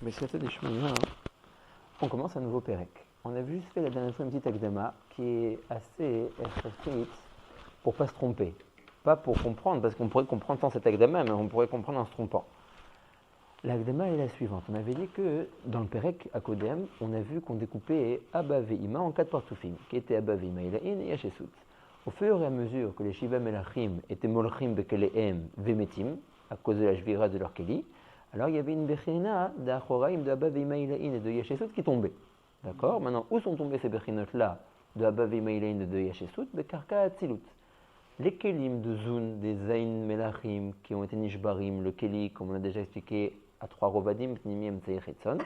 Mais c'était des chemins. On commence un nouveau Pérec. On a juste fait la dernière fois une petite akdama qui est assez stricte pour ne pas se tromper. Pas pour comprendre, parce qu'on pourrait comprendre sans cette akdama, mais on pourrait comprendre en se trompant. L'akdama est la suivante. On avait dit que dans le Pérec à Kodem, on a vu qu'on découpait Abba Ve'ima en 4 partoufim, qui étaient Abba Ve'ima Ilahin et Yachesut. Au fur et à mesure que les Shiva Melachim étaient Molchim Bekelehem Vemetim, à cause de la Jvira de leur Keli, alors il y avait une Bechina d'Achoraim de Abba Ve'ima Ilahin et de Yachesut qui tombait. D'accord. Maintenant, où sont tombées ces Bechinot-là de Abba Ve'ima Ilahin et de Yachesut? Bekarka Atzilut. Les Kelim de Zun, des Zain Melachim qui ont été Nishbarim, le Keli, comme on a déjà expliqué, à 3 Rovadim, Pnimi, Emtsei, Chetson.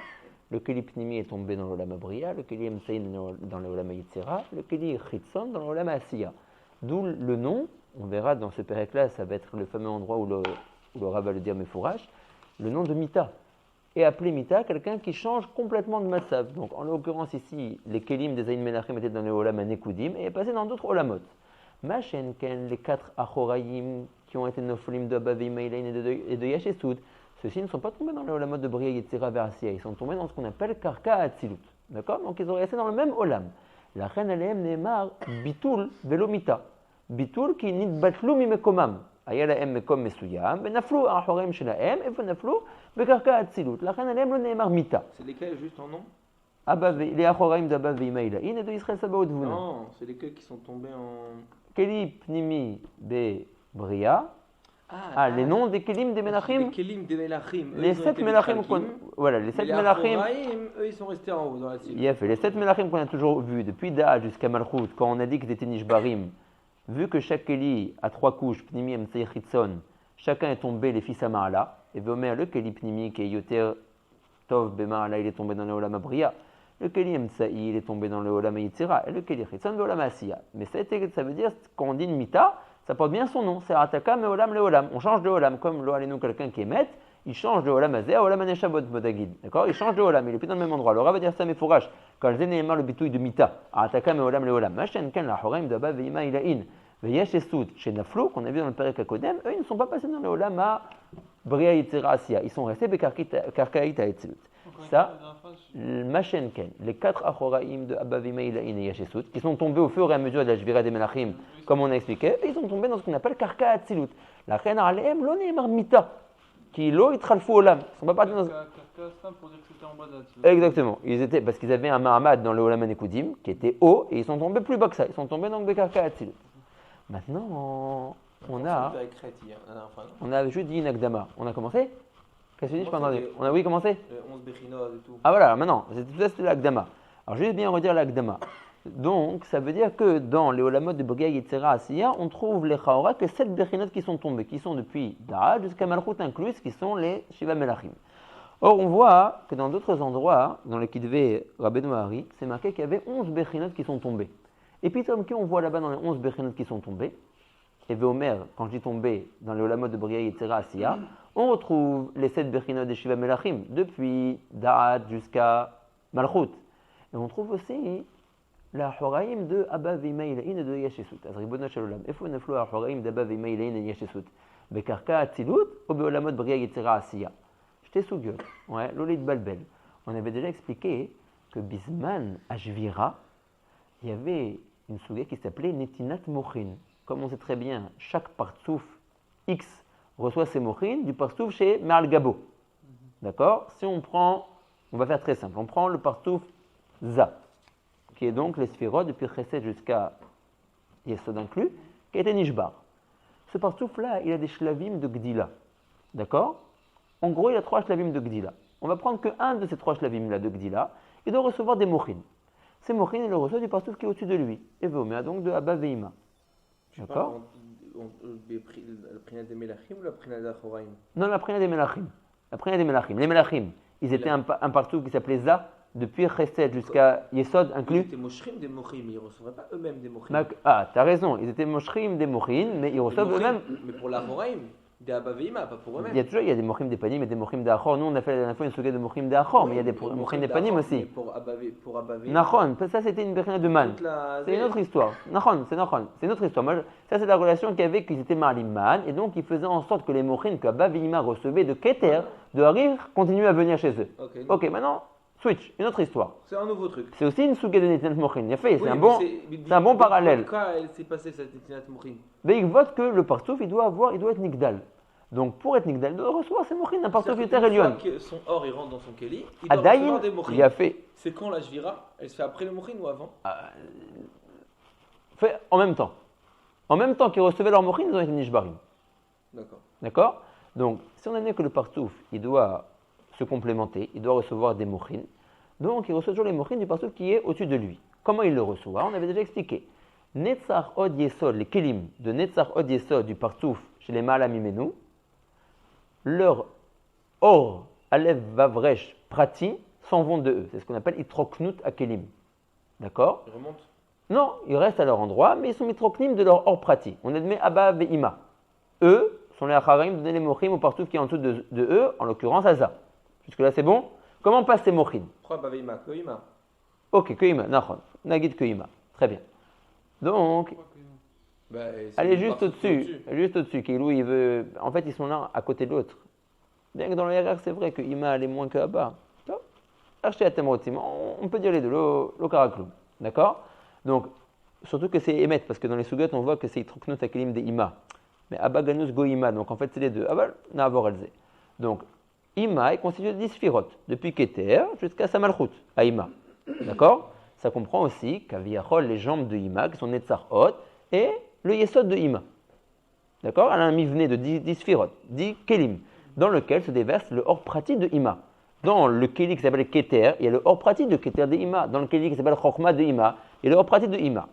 Le Keli Pnimi est tombé dans l'Olam Abriya, le Keli Emtsei dans l'Olam Yitzira, le Keli Chetson dans l'Olam Asiya. D'où le nom, on verra dans ce pérec-là, ça va être le fameux endroit où le Rav va le dire Mefourash, le nom de Mita. Et appelé Mita, quelqu'un qui change complètement de Matsav. Donc en l'occurrence ici, les Kelim des Zain Melachim étaient dans le Olam Anekudim et est passé dans d'autres Olamot. Machenken, les 4 Achoraim qui ont été Noflim de Abba Ve'ima Ilahin et de Yachesut, ceux-ci ne sont pas tombés dans le Olamot de Briya Yetzira Versia, ils sont tombés dans ce qu'on appelle Karka Atzilut. D'accord. Donc ils ont resté dans le même Olam. La reine Aleem Neemar Bitul Velomita. Bitul qui nit batlu mimekomam. Aya lahem mekom mesuyam, benaflu achoraim shelahem, et naflu bekarka atzilut. La reine Aleem le Neemar Mita. C'est lesquels juste en nom? Les achoraim d'Abba Ve'ima Ilahin et de Israël Sabaoth Vuna. Non, c'est lesquels qui sont tombés en. Keli Pnimi Be Briya. Les noms des Kelim des Melachim. Les Kelim des Melachim. Les 7 Melachim voilà, les 7 Melachim. Eux, ils sont restés en haut dans la cible. Il y a fait les 7 Melachim qu'on a toujours vus, depuis Da jusqu'à Malchut, quand on a dit qu'ils étaient Nishbarim, vu que chaque Keli a 3 couches, Pnimi, Emtsei, Chitzon, chacun est tombé les fils à Ma'ala, et Vomer, le Keli Pnimi, qui est Yoter Tov Bema'ala, il est tombé dans le Olam Abriya, le Keli Emtsai, il est tombé dans le Olam Yitzira, et le Keli Chitzon, le Olam Asiya. Mais ça veut dire, quand on dit une Mita, ça porte bien son nom, c'est Ataka me Olam le Olam. On change de Olam, comme lo alenu quelqu'un qui est maître, il change de Olam Azeh à Olam Aneshabot Modagid. D'accord. Il change de Olam, il est plus dans le même endroit. Le Rav va dire ça, mais Fourash, quand je Neemar le bitouille de Mita, Ataka me Olam le Olam. Machen Ken la Horaim de Abba Ve'ima Ilahin, Ve'yachesut, chez Naflou, qu'on a vu dans le Pérek Akodem, eux, ils ne sont pas passés dans le Olam à Briya Yitzira Asiya. Ils sont restés Bekarkaït à Etzilut. Ça, Machen Ken, les 4 Achoraim de Abba Ve'ima Ilahin et Yachesut, qui sont tombés au fur et à mesure de la Jvira des Melachim, comme on a expliqué, ils sont tombés dans ce qu'on appelle Karka Atzilut. La reine Aleem, lo Neemar Mita, qui lo Yitralfu Olam. Ils ne sont pas partis dans. Karka, pour dire que c'était en bas d'Atzilut. Exactement. Ils étaient, parce qu'ils avaient un Mahamad dans le Olam Anekudim, qui était haut, et ils sont tombés plus bas que ça. Ils sont tombés dans le Karka Atzilut. Maintenant, on a juste dit une akdama. On a commencé? Qu'est-ce que tu dis? Je peux entendre. On a commencé? 11 Bechinot et tout. Ah voilà, maintenant, c'était l'akdama. Alors je vais bien redire l'akdama. Donc, ça veut dire que dans les Olamot de Briya Yetzira Asiya, on trouve les Chaora que 7 Bechinot qui sont tombés, qui sont depuis Da'at jusqu'à Malchut inclus, qui sont les Shiva Melachim. Or, on voit que dans d'autres endroits, dans le Kitvé Rabbeinu Hari, c'est marqué qu'il y avait 11 Bechinot qui sont tombés. Et puis, comme on voit là-bas dans les 11 Bechinot qui sont tombés, et Veomer, quand je dis tombés, dans les Olamot de Briya Yetzira Asiya, on retrouve les 7 Bechinot de Shiva Melachim, depuis Da'at jusqu'à Malchut. Et on trouve aussi la Horaim de Abba Ve'ima Ilahin et de Yachesut. Azribona Shalom. Efo neflo la Horaim d'Abba Ve'ima Ilahin et Yachesut. Bekarka Atzilut ou Beolamot Briya Yetzira Asiya. J'étais sous gueule. Ouais, l'olé de Balbel. On avait déjà expliqué que Bisman Ashvira, il y avait une souga qui s'appelait Netinat Mochin. Comme on sait très bien, chaque partsouf X reçoit ses mochin du partsouf chez Me'al Gabo. D'accord. Si on va faire très simple. On prend le partsouf Za, qui est donc les sphérot depuis Chesed jusqu'à Yesod inclus, qui a été Nishbar. Ce partsouf-là, il a des shlavim de Gdila. D'accord. En gros, il a 3 shlavim de Gdila. On va prendre qu'un de ces 3 shlavim-là de Gdila, il doit recevoir des mochin. Ces mochin, il le reçoit du partsouf qui est au-dessus de lui. Et Veomer donc de Abba Ve'ima. D'accord. La Prina des Melachim ou la Prina d'Achoraim? Non, la Prina des Melachim. La Prina des Melachim. Les Melachim, ils étaient un partsouf qui s'appelait Za, depuis Chesed jusqu'à Yesod inclus. Ils étaient moshrim des mochim, ils ne recevaient pas eux-mêmes des mochim. T'as raison, ils étaient moshrim des mochin, mais ils reçoivent eux-mêmes. Mais pour l'Achoraim, Des Abaveima, pas pour eux-mêmes. il y a des mochim des panim et des mochim d'achor. Nous, on a fait la dernière fois une souga de mochim d'achor, mais il y a des mochim des panim aussi. Pour Abaveima. Nachon, ça c'était une bérina de man. C'est une autre histoire. Nachon, c'est une autre histoire. Moi, ça c'est la relation qu'il y avait, qu'ils étaient marlim man, et donc ils faisaient en sorte que les mochim que Abaveima recevait de Keter, de Harir, continuent à venir chez eux. Ok, maintenant, switch, une autre histoire. C'est un nouveau truc. C'est aussi une souga de Netinat Mochin. Il a fait, Oui, c'est un bon parallèle. Quand elle s'est passée cette Netinat Mochin? Mais il vote que le partouf, il doit être Nigdal. Donc pour être Nigdal, il doit recevoir ses Mochin, un partouf Yuter Elion. Son or, il rentre dans son Keli, il doit recevoir des Mochin. Il a fait. C'est quand la Jvira? Elle se fait après le Mochin ou avant? Fait en même temps. En même temps qu'ils recevaient leur Mochin, ils ont été Nishbarim. D'accord. Donc si on a dit que le partouf, il doit se complémenter, il doit recevoir des Mochin. Donc, il reçoit toujours les mochines du partouf qui est au-dessus de lui. Comment il le reçoit? On avait déjà expliqué. Netzar od yesod, les kelim de Netzar od yesod du partouf chez les Ma'alam Imenu, leur or, alev, vavresh, prati, s'en vont de eux. C'est ce qu'on appelle itroknut akelim. D'accord? Ils remontent? Non, ils restent à leur endroit, mais ils sont itroknim de leur or prati. On admet Abba ve'ima. Eux sont les acharim de donner les mochim au partouf qui est en dessous de eux, en l'occurrence Aza. Jusque-là, c'est bon? Comment passent ces mochines? Pourquoi Abaveima? Que Ima? Ok, que Ima, Nachon. Nagid que Ima. Très bien. Donc, elle est juste au-dessus. Juste au-dessus. Kilou, il veut. En fait, ils sont là à côté de l'autre. Bien que dans le RR, c'est vrai que Ima, elle est moins que Abba. On peut dire les deux, le Karakloum. D'accord? Donc, surtout que c'est Emet, parce que dans les Sugat, on voit que c'est Itroknut Akelim de Ima. Mais Abba Ganus Go Ima. Donc, en fait, c'est les deux. Abba, Na'avor Elze. Donc, Ima est constitué de 10 sphirotes, depuis Keter jusqu'à Samalchut, à Ima. D'accord? Ça comprend aussi qu'Aviachol, les jambes de Ima, qui sont Netzarot, et le Yesod de Ima. D'accord? Elle a un mivné de 10 sphirotes, 10 Kelim, dans lequel se déverse le hors pratique de Ima. Dans le Keli qui s'appelle Keter, il y a le hors pratique de Keter de Ima. Dans le Keli qui s'appelle Chokma de Ima, il y a le hors pratique de Ima.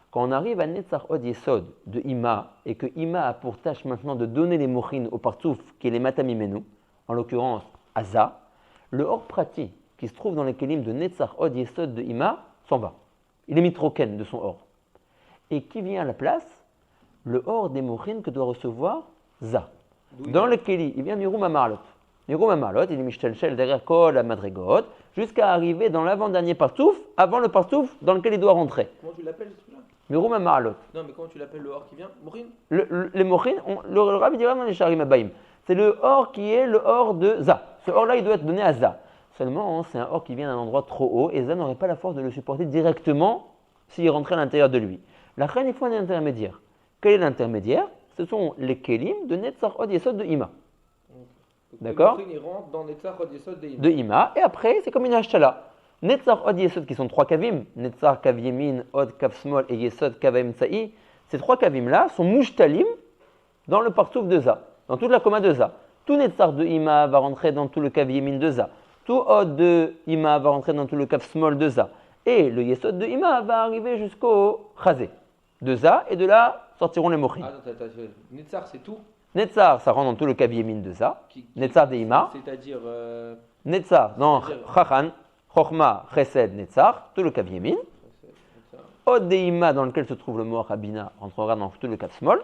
Quand on arrive à Netzarot Yesod de Ima, et que Ima a pour tâche maintenant de donner les mochines au partouf, qui est les Matamimenu, en l'occurrence Aza, le hors pratique qui se trouve dans les kelim de Netzach Od Yesod de Ima s'en va. Il est mitroken de son or. Et qui vient à la place? Le or des mochines que doit recevoir Za. Dans le keli, il vient Miroum Amarlot. Miroum Amarlot, il est Mishtelchel derrière Kol à Madrigot, jusqu'à arriver dans l'avant-dernier partouf, avant le partouf dans lequel il doit rentrer. Comment tu l'appelles celui-là? Miroum Amarlot. Non, mais comment tu l'appelles le or qui vient? Mochin? Les mochines, le rabbi dira dans les Sharim Abaim. C'est le or qui est le or de Za. Ce or-là, il doit être donné à Za. Seulement, c'est un or qui vient d'un endroit trop haut et Za n'aurait pas la force de le supporter directement s'il rentrait à l'intérieur de lui. La reine, il faut un intermédiaire. Quel est l'intermédiaire? Ce sont les kelim de Netzach Od Yesod de Ima. D'accord? Il rentre dans Netzach Od Yesod de Ima. De Ima, et après, c'est comme une hachala. Netzach Od Yesod qui sont 3 kavim, Netzach Kav Yemin, Od Kav Smol et Yesod Kav Emtsa'i, ces 3 kavim-là sont mouchtalim dans le partouf de Za. Dans toute la coma de Za. Tout Netzar de Ima va rentrer dans tout le Kav Yemin de Za. Tout Od de Ima va rentrer dans tout le Kav Smol de Za. Et le Yesod de Ima va arriver jusqu'au Chazé de Za, et de là sortiront les mochines. Attends, Netzar, c'est tout? Netzar, ça rentre dans tout le Kav Yemin de Za. Netzar de Ima. C'est-à-dire. Netzar, dans Chachan, Chochma, Chesed, Netzar, tout le Kav Yemin. Od de Ima, dans lequel se trouve le mot Rabina, rentrera dans tout le Kav Smol.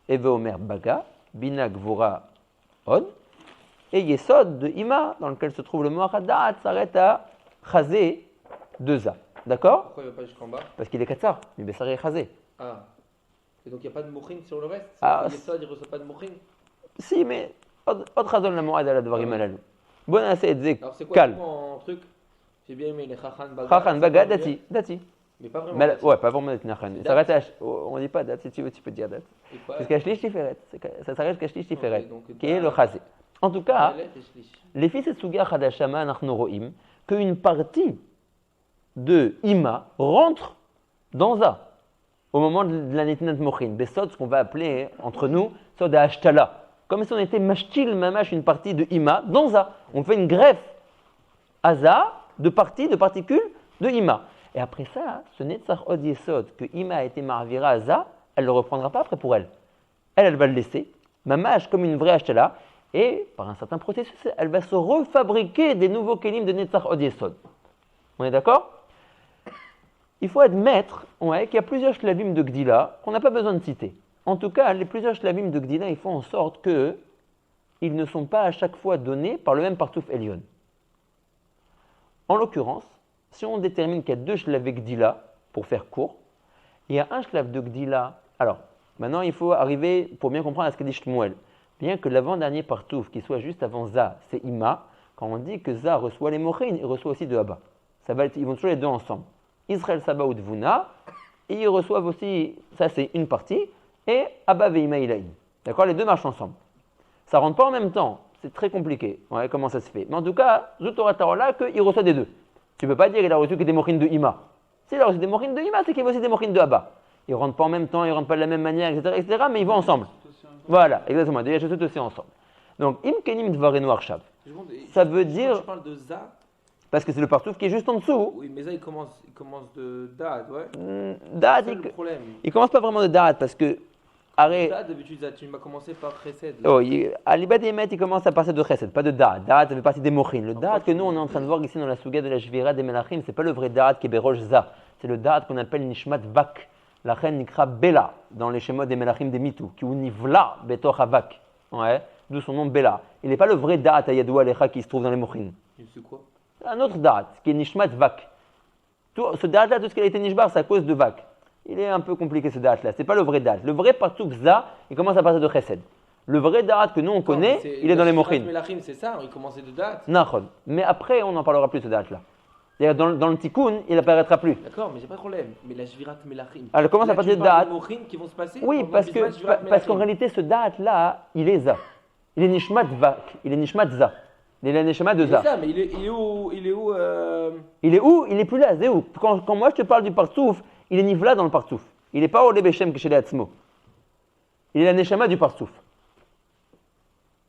Et Veomer Baga. Bina Gvura Od, et Yesod de Ima, dans lequel se trouve le mot Hadat, s'arrête à Chazé de Za. D'accord? Pourquoi il ne va pas jusqu'en bas? Parce qu'il est Katsar, mais Bessaré Chazé. Ah. Et donc il n'y a pas de mochin sur le reste? Yesod, il ne reçoit pas de mochin? Si, mais Od Chazon la Moad à la Dvarim Alalou. Bon, assez Edzek. Alors c'est quoi Calme. en truc? J'ai bien aimé les Chachan Baga. Chachan Baga, Dati. Mais pas vraiment. Ouais, pas vraiment Nachan. Ça s'arrête à. On ne dit pas date, si tu veux, tu peux dire date. Parce qu'Ashlish Tiferet. Ça s'arrête qu'Ashlish Tiferet, qui est le Chazé. En tout cas, les fils de Suga Chadashama Nachnoroim, qu'une partie de Ima rentre dans Za, au moment de la Netinat Mochin. Besod, ce qu'on va appeler entre nous, Sod Ashtala. Comme si on était Mashtil Mamash, une partie de Ima, dans Za. On fait une greffe à Za de particules de Ima. Et après ça, ce Netzach Od Yesod que Ima a été marvira à Za, elle ne le reprendra pas après pour elle. Elle va le laisser, mamash comme une vraie Ashtala, et par un certain processus, elle va se refabriquer des nouveaux kelim de Netzach Od Yesod. On est d'accord? Il faut admettre qu'il y a plusieurs shlavim de Gdila qu'on n'a pas besoin de citer. En tout cas, les plusieurs shlavim de Gdila, ils font en sorte que ils ne sont pas à chaque fois donnés par le même partouf Elion. En l'occurrence, si on détermine qu'il y a 2 shlav Gdila, pour faire court, il y a un shlav de Gdila. Alors, maintenant il faut arriver, pour bien comprendre, à ce que dit Shmuel. Bien que l'avant-dernier partouf, qui soit juste avant Za, c'est Ima, quand on dit que Za reçoit les Mochin, il reçoit aussi de Abba. Ils vont toujours les deux ensemble. Israël Saba ou Dvuna, et ils reçoivent aussi, ça c'est une partie, et Abba Veima Ilaïn. D'accord? Les deux marchent ensemble. Ça ne rentre pas en même temps, c'est très compliqué. Ouais, comment ça se fait? Mais en tout cas, Zutora Tarola, qu'il reçoit des deux. Tu ne peux pas dire qu'il a reçu que des Mochin de Ima. S'il a reçu des Mochin de Ima, c'est qu'il a aussi des Mochin de Abba. Ils ne rentrent pas en même temps, ils ne rentrent pas de la même manière, etc., mais ils vont ensemble. Voilà, exactement. Ils achètent aussi ensemble. Donc, Im Kenim Dvarenu Arshav. Ça veut dire. Tu parles de Za. Parce que c'est le partouf qui est juste en dessous. Oui, mais Za, il commence de Da'at, ouais. Da'at, c'est le problème. Il commence pas vraiment de Da'at parce que. Da'at, d'habitude, tu m'as commencé par Chesed. Oh, à l'Ibad Emet, il commence à partir de Chesed, pas de Da'at. Da'at, ça fait partie des Mochin. Le Da'at que nous, on est en train de voir ici dans la Souga de la Shvira des Melachim, c'est pas le vrai Da'at qui est Berosh Za. C'est le Da'at qu'on appelle Nishmat Vak. La reine Nikra Bela, dans les schémas des Melachim des Mitou, qui univla Betor Havak. Ouais, d'où son nom Bela. Il n'est pas le vrai Da'at Ayadoua Alecha qui se trouve dans les Mochin. C'est quoi? Un autre Da'at, qui est Nishmat Vak. Ce Da'at-là, tout ce qui a été Nishbar, c'est à cause de Vak. Il est un peu compliqué ce Da'at-là, c'est pas le vrai Da'at. Le vrai Partouk Za, il commence à partir de Chesed. Le vrai Da'at que nous on connaît, il est dans les Mochin. Melachim, c'est ça, il commençait de Da'at. Nachon. Mais après, on n'en parlera plus de ce Da'at-là. Dans le Tikkun, il n'apparaîtra plus. D'accord, mais j'ai pas de problème. Mais la Shvirat Melachim. Alors comment ça partir de Da'at? Qui vont se passer. Oui, parce qu'en réalité, ce Da'at-là, il est Za. Il est Nishmat Vak. Il est Nishmat Za. Il est la Neshama de Za. C'est ça, mais il est où Il est où? Il est plus là. C'est où? Quand moi je te parle du Partouf, il est Nivla dans le Partouf. Il n'est pas au Lebeshem que chez les Atzmo. Il est la Neshama du Partouf.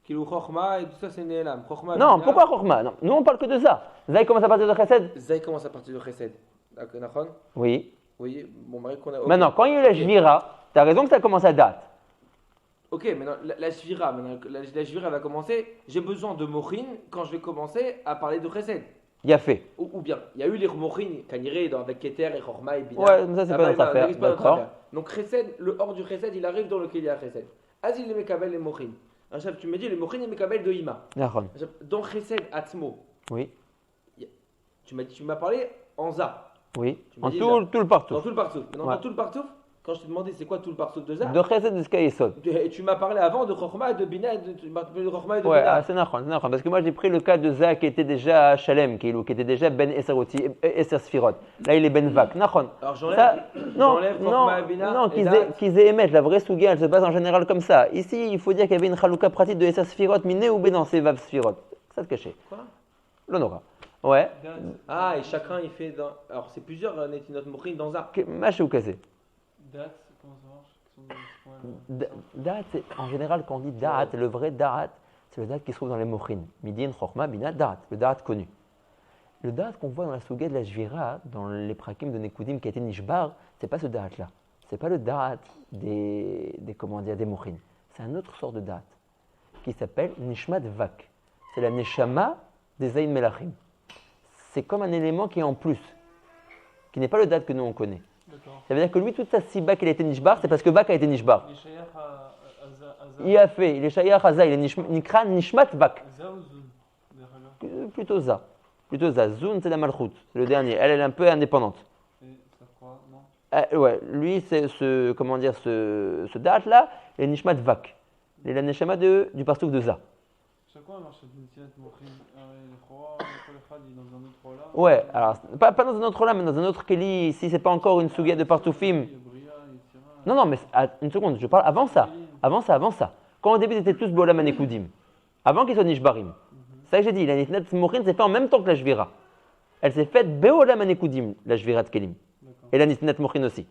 Kilou Chochma et tout ça, c'est Ne'elam. Non, pourquoi Chochma? Non, nous on parle que de Za. Za il commence à partir de Chesed. Za il commence à partir de Chesed. D'accord? Oui. Oui, bon, qu'on a. Maintenant, quand il y a eu la Jvira, tu as raison que ça commence à date. Ok, maintenant la Shvira, la Shvira va commencer. J'ai besoin de Mochin quand je vais commencer à parler de Chesed. Il a fait. Ou bien, il y a eu les Mochin, Kaniré, avec Keter et Chochma et Bina. Ouais, mais ça c'est pas notre affaire. D'accord. Donc Chesed, le hors du Chesed, il arrive dans lequel il y a Chesed. Azil les Mekabel les Mochin. Tu me dis, les Mochin et Mekabel de Ima. Dans Chesed Atzmo. Oui. Tu m'as parlé en Za. Oui. En tout le Partouf. Dans tout le Partouf. Dans tout le Partouf, quand je t'ai demandé c'est quoi tout le Partouf de Za. De Chesed de Skayesod. Tu m'as parlé avant de Chochma, de Bina, de Chochma et de ouais, Bina. C'est Nachon. Parce que moi j'ai pris le cas de Za qui était déjà Shalem, qui était déjà Ben Esseroti, Esser Sfirot. Là il est Ben Vak. Nachon. Alors j'enlève Chochma et Bina. Non, qu'ils émettent. La vraie Souga, elle se passe en général comme ça. Ici, il faut dire qu'il y avait une Chalouka pratique de Esser Sfirot, Miné ou Ben c'est Vav Sfirot. Ça te cachait. Quoi? L'Honora. Ouais. Ah, et chacun il fait dans. Alors c'est plusieurs Netinot Mochin dans Za. Maché ou cassé? Date, comment ça marche? Da'at, en général, quand on dit Da'at, le vrai Da'at, c'est le Da'at qui se trouve dans les Mochin. Midin, Chochma, Bina, Da'at, le Da'at connu. Le Da'at qu'on voit dans la Souga de la Jvira, dans les Prakim de Nekudim qui a été Nishbar, c'est pas ce Da'at-là. C'est pas le Da'at des Mochin. C'est un autre sort de Da'at qui s'appelle Nishmat Vak. C'est la Neshama des Zayin Melachim. C'est comme un élément qui est en plus, qui n'est pas le Da'at que nous on connaît. Ça veut dire que lui, toute sa siba qu'il a été nishbar, c'est parce que Vak a été nishbar. Il est shayach à Za. Il a fait, il est shayach à Za, il est nikra nishmat Vak. Za ou Zun? Plutôt Za. Zun, c'est la Malchut, c'est le dernier. Elle est un peu indépendante. Et ça quoi? Non. Ouais, lui, c'est ce date-là, il est nishmat Vak. Il est la neshama du parsouk de Za. C'est quoi alors cette Netilat Mochin? Dans un autre là. Ouais, alors pas dans un autre là, mais dans un autre Keli, si c'est pas encore une souga de Partoufim. Non, mais une seconde, je parle avant ça. Quand au début ils étaient tous Bolam Anekudim, avant qu'ils soient Nishbarim. C'est ça que j'ai dit, la Netilat Mochin s'est fait en même temps que la Jvira. Elle s'est faite Beolam Anekudim, la Jvira de Kelim. Et la Netilat Mochin aussi.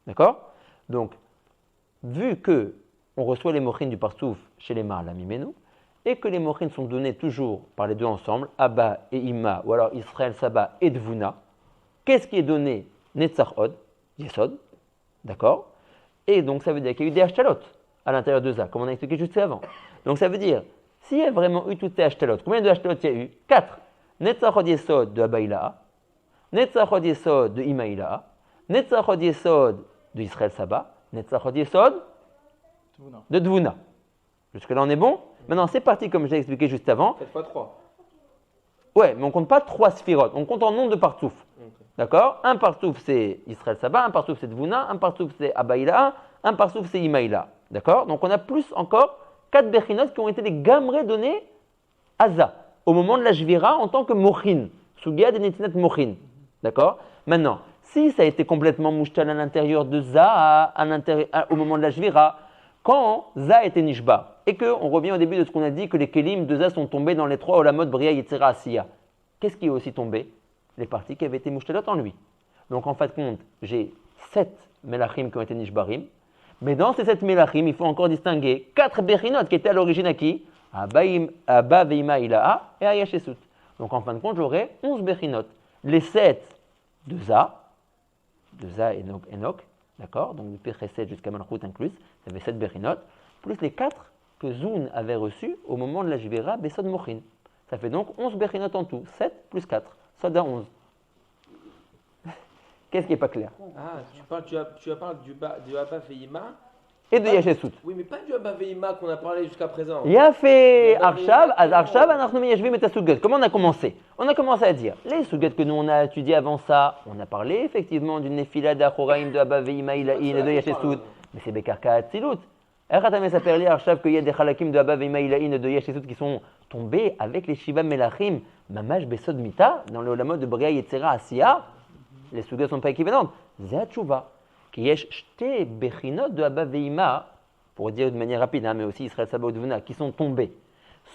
D'accord? Donc, vu que on reçoit les Mochin du Partouf chez les Ma'alam Imenu, et que les Mochin sont donnés toujours par les deux ensemble, Abba et Ima, ou alors Israël Saba et Dvuna, qu'est-ce qui est donné? Netzach Od, Yesod, d'accord? Et donc ça veut dire qu'il y a eu des Ashtalot à l'intérieur de ça, comme on a expliqué juste avant. Donc ça veut dire, s'il y a vraiment eu toutes ces Ashtalot, combien de Ashtalot il y a eu? 4. Netzach Od Yesod de Abba Ilaha, Netzach Od Yesod de Ima Ilaha, Netzach Od Yesod de Israël Saba, Netzach Od Yesod de Dvuna. Jusque-là, on est bon? Maintenant, c'est parti comme je l'ai expliqué juste avant. 4 fois 3. Ouais, mais on ne compte pas 3 sphirotes, on compte en nombre de partouf. D'accord? Un partouf, c'est Israël Saba, un partouf, c'est Dvouna, un partouf, c'est Abaïla, un partouf, c'est Imaïla. D'accord? Donc, on a plus encore 4 bechinot qui ont été des gamrés donnés à Za, au moment de la Jvira en tant que mochin, Sugia de Netinat mochin. D'accord? Maintenant, si ça a été complètement mouchtal à l'intérieur de Za, au moment de la Jvira, quand Za était Nishba, et qu'on revient au début de ce qu'on a dit, que les Kelim de Za sont tombés dans les 3 Olamot, Bria, Yetzira, Asiya. Qu'est-ce qui est aussi tombé? Les parties qui avaient été mouchtalot en lui. Donc en fin de compte, j'ai 7 Melachim qui ont été Nishbarim, mais dans ces 7 Melachim, il faut encore distinguer 4 Bechinot qui étaient à l'origine à qui? Abba, Veima, Ilaha et Ayashesut. Donc en fin de compte, j'aurai 11 Bechinot. Les 7 de Za et Enoch, d'accord? Donc depuis Chesed jusqu'à Malchut inclus, ça fait 7 Bechinot, plus les 4 que Zoun avait reçus au moment de la Jvira, Besod Mochin. Ça fait donc 11 Bechinot en tout, 7 plus 4, ça donne 11. Qu'est-ce qui n'est pas clair? Tu parles du Abba Veima et de Yashesut. Oui, mais pas du Abba Veima qu'on a parlé jusqu'à présent. Il a fait Arshav, comment on a commencé? On a commencé à dire, les suget que nous on a étudiés avant ça, on a parlé effectivement d'une Nefila d'Achoraim, de Abba Veima, Ilahin et de Yashesut, mais c'est Bekarka Atzilut. Erhatame s'appelle Arshav qu'il y a des Chalakim de Abba Veima, Ilahin et de Yashesut qui sont tombés avec les Shiva Melachim, Mamash Besod Mita, dans le Olamot de Bria Yetzera Asiya, les suget ne sont pas équivalentes. Zé Tshuva. Qui est shte bechinot de Abba Veima, pour dire de manière rapide, mais aussi Israël Saba ou Dvouna, qui sont tombés.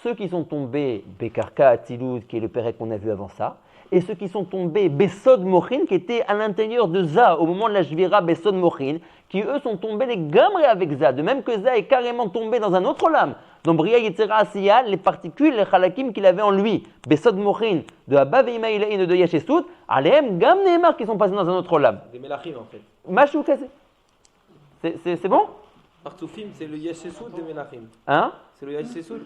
Ceux qui sont tombés, Bekarka Atilut, qui est le pérec qu'on a vu avant ça, et ceux qui sont tombés, Besod Mochin, qui était à l'intérieur de Za, au moment de la Jvira, Besod Mochin, qui eux sont tombés les gamrés avec Za, de même que Za est carrément tombé dans un autre lame, dans Bria Yetzera Asiya, les particules, les chalakim qu'il avait en lui, Besod Mochin, de Abba Veima Ilahin de Yashesut, Alehem Gam Nehemar, qui sont passés dans un autre lame. Des Melachim en fait. Machou Kassé. C'est bon? Partsoufim, c'est le Yashesut des Melachim. Hein? C'est le Yashesut,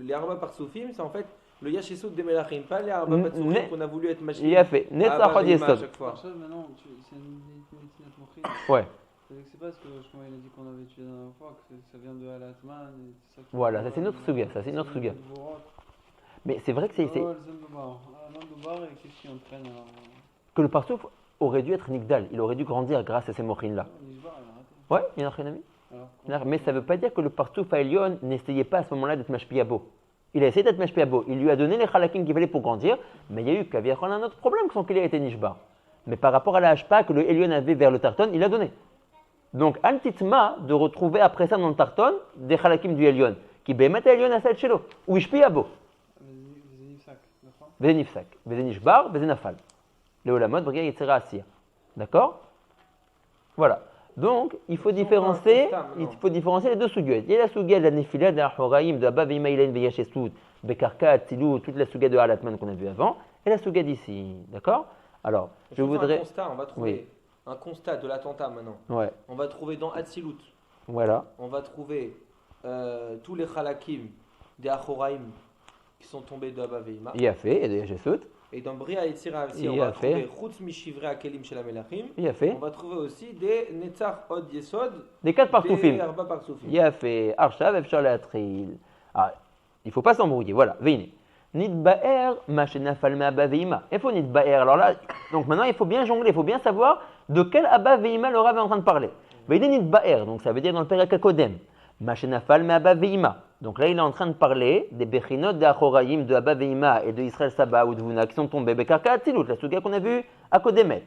les Arba Partsoufim, c'est en fait le Yashesut des Melachim, pas les Arba Partsoufim qu'on a voulu être machine. Il a fait. Netzachot Yesod. Maintenant, c'est une Netinat Mochin. Ouais. C'est pas ce que je il a dit qu'on avait étudié la dernière fois, que ça vient de Alatman. Voilà, ça c'est notre suga, ça c'est notre suga. Mais c'est vrai que c'est. Que le partouf aurait dû être Nigdal, il aurait dû grandir grâce à ces mochines-là. Ouais, il y en a rien à mais ça ne veut pas dire que le partouf à Elion n'essayait pas à ce moment-là d'être Mashpiabo. Il a essayé d'être Mashpiabo, il lui a donné les chalakim qu'il fallait pour grandir, mais il y a eu Kaviachon un autre problème, son qu'il a été Nishba. Mais par rapport à la hashpa que le Elion avait vers le Tarton, il a donné. Donc, Antitma, de retrouver après ça dans le Tarton des chalakim du Elion, qui bémet à Elion à Sal Shelo, ou Ishpiabo. Vezenifsak, Vezenishbar, Vezenafal. Le Olamot, Bria Yetzera Asiya. D'accord? Voilà. Donc, il faut différencier les deux sugyot. Il y a la sugyot de la Nefila, de la Horaim, de Abba Veima Ilahin Veyashesut, Bekarka, Atzilut, toute la sugyot de Alatman qu'on a vu avant, et la sugyot d'ici. D'accord? Alors, je voudrais. On va trouver un constat de l'attentat maintenant. Ouais. On va trouver dans Atzilut. Voilà. On va trouver tous les Chalakim des Achoraim qui sont tombés de Abba Veima. Il a fait, et de Yashesut. Et dans Bria Yetzira aussi, on va trouver Chutz Mishivre Akelim Shel Melachim. Il a fait. On va trouver aussi des Netzach Od Yesod. Des 4 partoufim. Des Arba Partoufim. Il a fait Arshav Efshar Leatril. Ah, il ne faut pas s'embrouiller. Voilà, Veine. Nidba'er Mashenafal Abba Veima. Il faut Nidba'er. Alors là, donc maintenant il faut bien jongler, il faut bien savoir de quel Abba Veima le Rav est en train de parler. Veine Nidba'er, donc ça veut dire dans le Perek HaKodem. Mashenafal Abba Veima. Donc là, il est en train de parler des Bechinot d'Achoraim, de Abba Veima et de Israël Saba ou de Vuna qui sont tombés. Bekarka Atzilut, la suga qu'on a vue à Kodemet.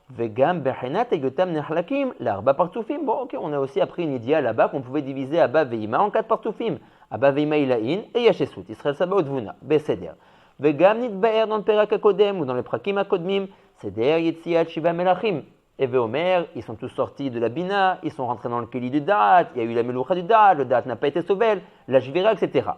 Vegam Bechinat et Yotam Nechlakim, l'Arba Partoufim. Bon, ok, on a aussi appris une idée là-bas qu'on pouvait diviser Abba Veima en 4 Partoufim. Abba Veima Ilahin et Yashesut, Israël Saba ou de Vuna. Beseder. Vegam Nitbaer dans le Perak HaKodem ou dans le Prakim HaKodmim. Seder Yetziat Shiva Melachim. Et Veomer, ils sont tous sortis de la Bina, ils sont rentrés dans le Keli du Da'at, il y a eu la Meloucha du Da'at, le Da'at n'a pas été sauvé, la Jvira, etc.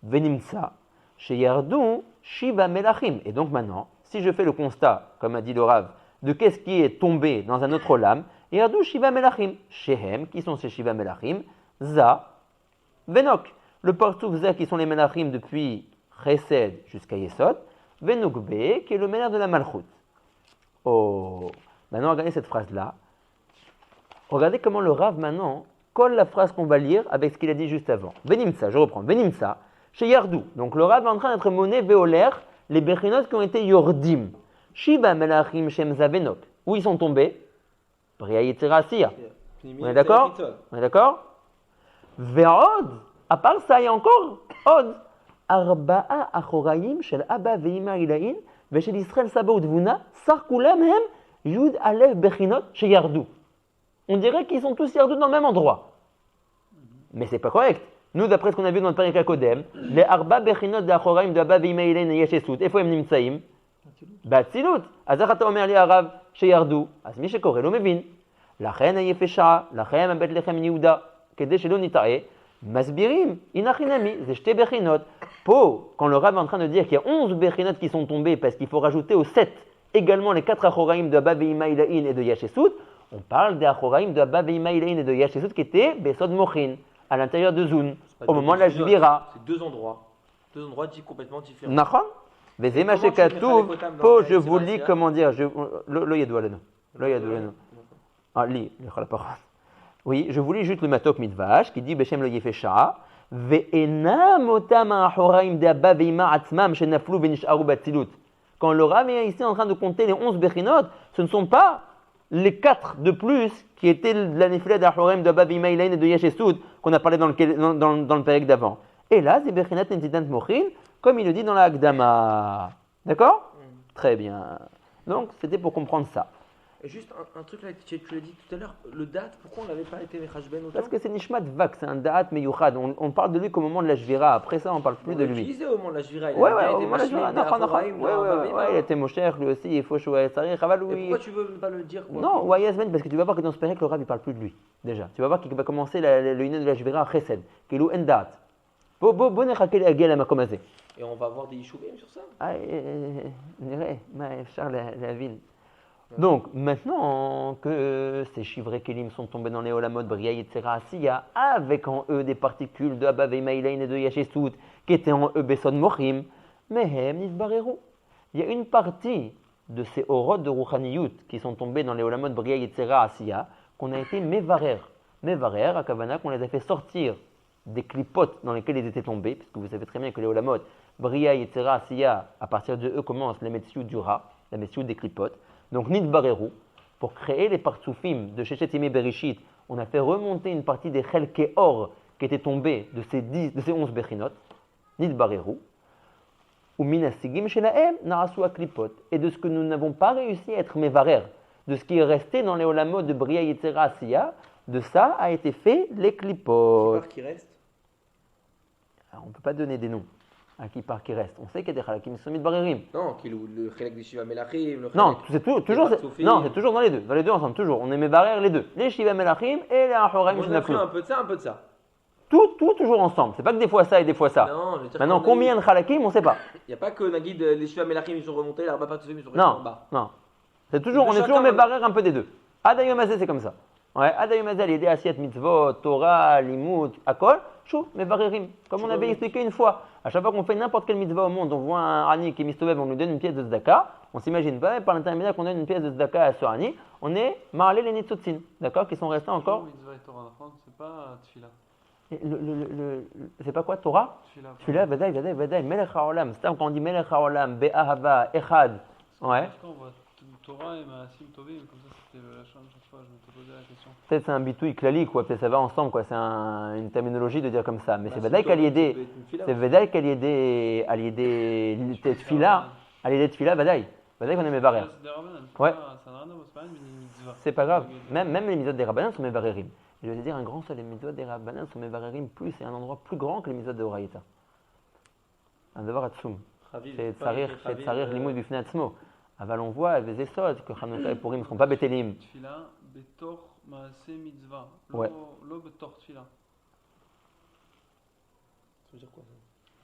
Venimsa, chez Yardou, Shiva Melachim. Et donc maintenant, si je fais le constat, comme a dit le Rav, de qu'est-ce qui est tombé dans un autre lame, Yardou, Shiva Melachim. Shehem, qui sont ces Shiva Melachim, Za, Venok. Le partouf Za, qui sont les Melachim depuis Chesed jusqu'à Yesod, Venukbe, qui est le Melach de la Malchut. Oh. Maintenant, regardez cette phrase-là. Regardez comment le Rav, maintenant, colle la phrase qu'on va lire avec ce qu'il a dit juste avant. Benimsa, je reprends. Benimsa, chez Yardou. Donc le Rav est en train d'être monnaie véolaire, les Bechinot qui ont été Yordim. Shiba Melachim Shem Zavenok. Où ils sont tombés? Bria Yetzira Asiya. On est d'accord? On est d'accord? Ve'od, à part ça, il y a encore Od. Arba'a Achoraim Shel Abba Ve'ima Ilain Ve'Shel Israël Saba Udvuna Sar Kulam Hem Yud Alev Bechinot chez Yardou. On dirait qu'ils sont tous Yardou dans le même endroit. Mais c'est pas correct. Nous, d'après ce qu'on a vu dans le Perek HaKodem, les Arba Bechinot d'Achoraim de Abba Ve'ima Ilain et Yeshesut, איפה הם נמצאים? באצילות. אז איך אתה אומר לי הרב שירדו? אז מי שקורא לא מבין. לכן היפה שעה, לכן הבית לחם יהודה, כדי שלא נטעה, מסבירים, הנה חינמי, זה שתי בחינות. פה, quand le Rav est en train de dire qu'il y a 11 bechinot qui sont tombés parce qu'il faut rajouter aux 7 également les 4 achoraim de Abba Ve'ima Ilain et de Yeshesut, on parle des achoraim de Abba Ve'ima Ilain et de Yeshesut qui étaient Besod Mochin, à l'intérieur de Zun, au moment de la Jvira. C'est deux endroits complètement différents. Nachon? וזה מה שכתוב, פה je vous lis comment dire, לא ידוע לנו, לא ידוע לנו. לי, לכל הפחות. Oui, je vous lis juste le Matok Midvash qui dit בשם לא יפה שעה, ואינם אותם האחוראים דאבא ואימא עצמם שנפלו ונשארו באצילות. Quand le Rav est ici en train de compter les 11 bechinot, ce ne sont pas les 4 de plus qui étaient de la nefila d'Achoraim d'Abba Ve'ima Ilain et de Yeshesut qu'on a parlé dans le Perek d'avant. Et là, c'est bechinat netidat mochin, comme il le dit dans la Hakdama. D'accord? Très bien. Donc, c'était pour comprendre ça. Et juste un truc là, tu l'as dit tout à l'heure, le date, pourquoi on n'avait pas été Mechashben autant? Parce que c'est Nishmat Vak, c'est un da'at meyuchad. On parle de lui qu'au moment de la Jvira. Après ça, on ne parle plus de lui. On l'utilisait au moment de la Jvira. Ouais, au moment de la Jvira. Il était Mosher, lui aussi, il faut Shouaï Sarih, Chaval, oui. Pourquoi tu veux pas le dire quoi? Non, Wayazmen, parce que tu vas voir que dans ce Perek, le Rav, il ne parle plus de lui. Déjà. Tu vas voir qu'il va commencer le Iné de la Jvira à Chesed, qui est l'ou en da'at. Bon, et on va avoir des Yishuvim sur ça? Nireh, la ville. Donc, maintenant que ces chivrés Kélim sont tombés dans les Olamot, Bria Yetzira Asiya, avec en eux des particules de Abba Ve'ima Ilain et de Yeshesut, qui étaient en eux Besod Mochim, Mehem Nisbareru. Il y a une partie de ces Orot de Rouchaniyut qui sont tombés dans les Olamot, Bria Yetzira Asiya, qu'on a été Mevarer. Mevarer, à Kavana, qu'on les a fait sortir des clipotes dans lesquels ils étaient tombés, parce que vous savez très bien que les Olamot, Bria Yetzira Asiya, à partir de eux commence la Metziut du Ra, la Metziut des clipotes. Donc, Nidbarerou, pour créer les partsoufim de Shechet Yemei Bereshit, on a fait remonter une partie des Chelke Or qui étaient tombés de ces 11 Bechinot, Nidbarerou, ou Minasigim Shelaem Narasu Aklipot, et de ce que nous n'avons pas réussi à être Mevarer, de ce qui est resté dans les Olamot de Bria Yetzira Asiya, de ça a été fait les Klipot. Qui reste? Alors, on ne peut pas donner des noms. À qui part qui reste. On sait qu'il y a des Chalakim qui sont Midbarerim. Non, le Chelek des Shiva Melachim. Non, c'est toujours dans les deux. Dans les deux ensemble, toujours. On est Mevarer les deux. Les Shiva Melachim et les Achoraim Shenaflu. Un peu de ça, un peu de ça. Tout toujours ensemble. C'est pas que des fois ça et des fois ça. Non, je veux dire maintenant, combien de Chalakim, on ne sait pas. Il n'y a pas que Nagid, les Shiva Melachim ils sont remontés, les Arba Partsoufim ils sont restés en bas. Non. On est toujours Mevarer un peu des deux. Adayom Azé, c'est comme ça. Ouais, Adayom Azé, l'idée Asiyat Mitzvot, Torah, Limut, Akol, Chou, Mevarerim. Comme on avait expliqué une fois. À chaque fois qu'on fait n'importe quelle mitzvah au monde, on voit un Ani qui est mistovev, on lui donne une pièce de tzedaka, on s'imagine pas, par l'intermédiaire qu'on donne une pièce de tzedaka à ce Ani, on est marlé les nitzotzin, d'accord, qui sont restés encore. Mitzvah et Torah, c'est pas Tfila. C'est pas quoi, Torah? Tfila, Vadaï, Melech HaOlam, c'est quand on dit Melech HaOlam, Be'ahava, Echad. Ouais. On voit Torah et Maasim Tovim, comme ça c'était la chaîne chaque fois, je me posais la question. Peut-être c'est un bitouille klali, quoi, peut-être ça va ensemble, quoi, c'est une terminologie de dire comme ça, mais c'est Vadaï qu'à l'idée, c'est Vadaï qu'à l'idée, Tfila, Vadaï qu'on est Mevarer. Ouais. C'est pas grave, même les mitzvot des Rabbanan sont Mevarerim. Je vais te dire un grand seul, les mitzvot des Rabbanan sont Mevarerim plus, c'est un endroit plus grand que les mitzvot de Horaïta. Un devoir atzum. C'est Tsarir Limud Bifnei Atzmo. אבל on voit avec des ésodes que Hanouka et Purim ne seront pas Bétélim. Tfila, Betor, Maaseh, Mitzvah. Ouais. Lo Betor, Tfila. Ça veut dire quoi ça?